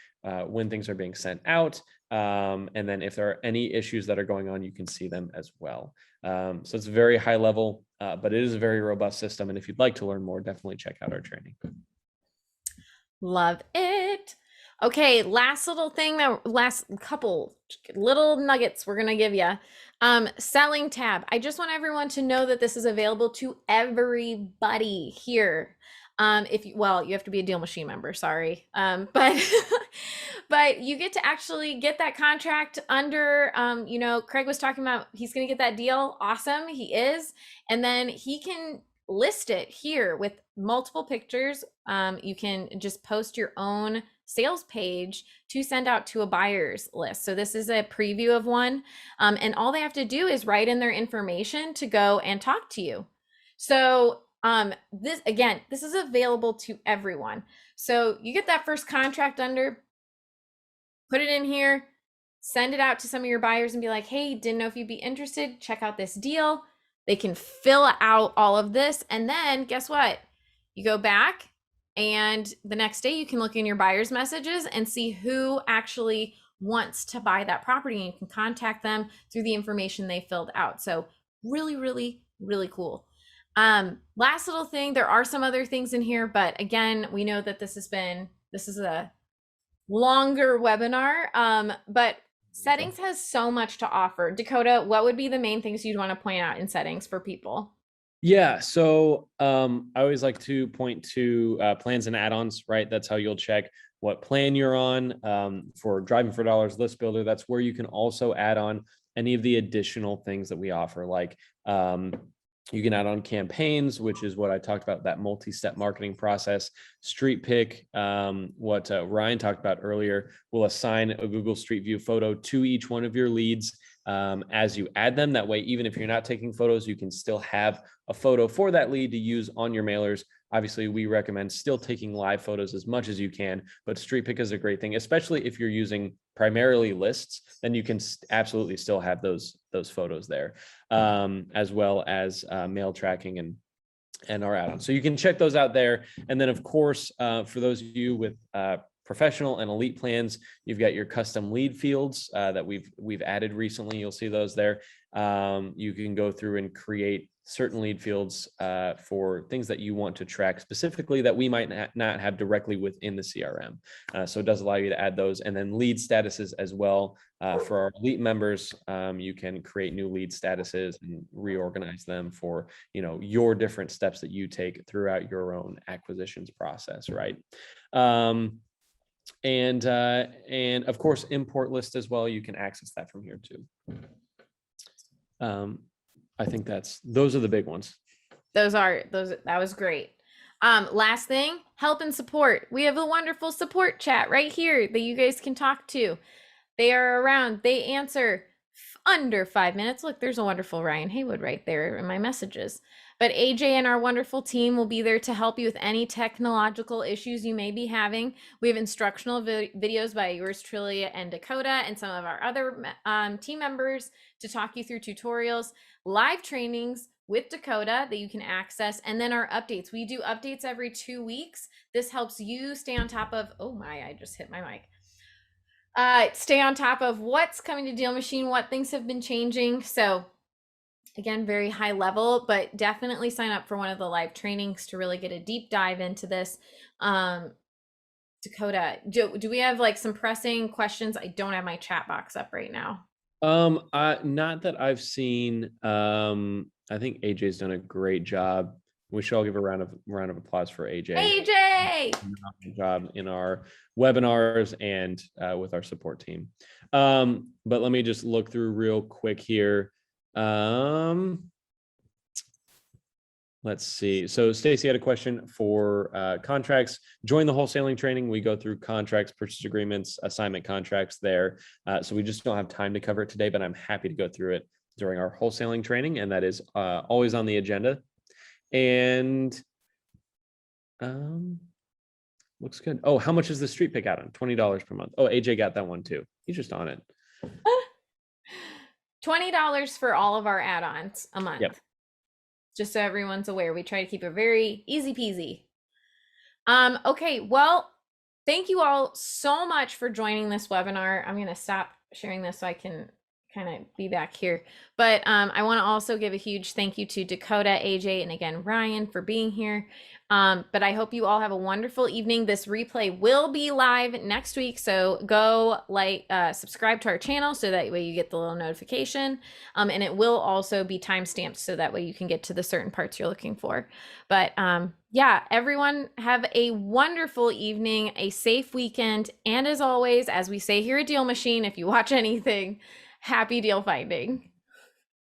when things are being sent out. And then if there are any issues that are going on, you can see them as well. So it's very high level, but it is a very robust system. And if you'd like to learn more, definitely check out our training. Love it. Okay, last couple little nuggets we're gonna give you. Selling tab. I just want everyone to know that this is available to everybody here. You have to be a DealMachine member, sorry. But but you get to actually get that contract under, Craig was talking about, he's going to get that deal. Awesome. He is. And then he can list it here with multiple pictures. You can just post your own sales page to send out to a buyer's list. So this is a preview of one. And all they have to do is write in their information to go and talk to you. So this is available to everyone. So you get that first contract under, put it in here, send it out to some of your buyers and be like, hey, didn't know if you'd be interested. Check out this deal. They can fill out all of this. And then guess what? You go back and the next day you can look in your buyer's messages and see who actually wants to buy that property, and you can contact them through the information they filled out. So really, really, really cool. Last little thing, there are some other things in here, but again, we know that this is a longer webinar, but settings has so much to offer. Dakota, what would be the main things you'd want to point out in settings for people? Yeah, so I always like to point to plans and add-ons, right? That's how you'll check what plan you're on. For Driving for Dollars List Builder, that's where you can also add on any of the additional things that we offer, like you can add on campaigns, which is what I talked about, that multi-step marketing process. Street Pick, what Ryan talked about earlier, will assign a Google Street View photo to each one of your leads as you add them. That way, even if you're not taking photos, you can still have a photo for that lead to use on your mailers. Obviously, we recommend still taking live photos as much as you can, but Street Pick is a great thing, especially if you're using primarily lists, then you can absolutely still have those photos there, as well as mail tracking and our add-ons. So you can check those out there. And then of course, for those of you with professional and elite plans, you've got your custom lead fields that we've added recently. You'll see those there. You can go through and create certain lead fields for things that you want to track specifically that we might not have directly within the CRM. So it does allow you to add those, and then lead statuses as well. For our elite members, you can create new lead statuses and reorganize them for, you know, your different steps that you take throughout your own acquisitions process, right? And of course, import list as well. You can access that from here too. I think those are the big ones. That was great. Last thing, help and support. We have a wonderful support chat right here that you guys can talk to. They are around. They answer under 5 minutes. Look, there's a wonderful Ryan Haywood right there in my messages. But AJ and our wonderful team will be there to help you with any technological issues you may be having. We have instructional videos by yours truly and Dakota and some of our other team members to talk you through tutorials, live trainings with Dakota that you can access, and then our updates. We do updates every 2 weeks. This helps you stay on top of, oh my, I just hit my mic. Stay on top of what's coming to DealMachine, what things have been changing. So again, very high level, but definitely sign up for one of the live trainings to really get a deep dive into this. Dakota, do we have like some pressing questions? I don't have my chat box up right now. Not that I've seen. I think AJ's done a great job. We should all give a round of applause for AJ. AJ! Good job in our webinars and with our support team. But let me just look through real quick here. Let's see. So Stacy had a question for contracts. Join the wholesaling training. We go through contracts, purchase agreements, assignment contracts there. So we just don't have time to cover it today, but I'm happy to go through it during our wholesaling training, and that is always on the agenda. And looks good. Oh, how much is the street pick out on? $20 per month. Oh, AJ got that one too. He's just on it. $20 for all of our add-ons a month. Yep. Just so everyone's aware, we try to keep it very easy peasy. Okay, well, thank you all so much for joining this webinar. I'm going to stop sharing this so I can kind of be back here. But I want to also give a huge thank you to Dakota, AJ, and again, Ryan for being here. But I hope you all have a wonderful evening. This replay will be live next week. So go subscribe to our channel so that way you get the little notification. And it will also be timestamped so that way you can get to the certain parts you're looking for. But yeah, everyone have a wonderful evening, a safe weekend. And as always, as we say here at DealMachine, if you watch anything, happy deal finding.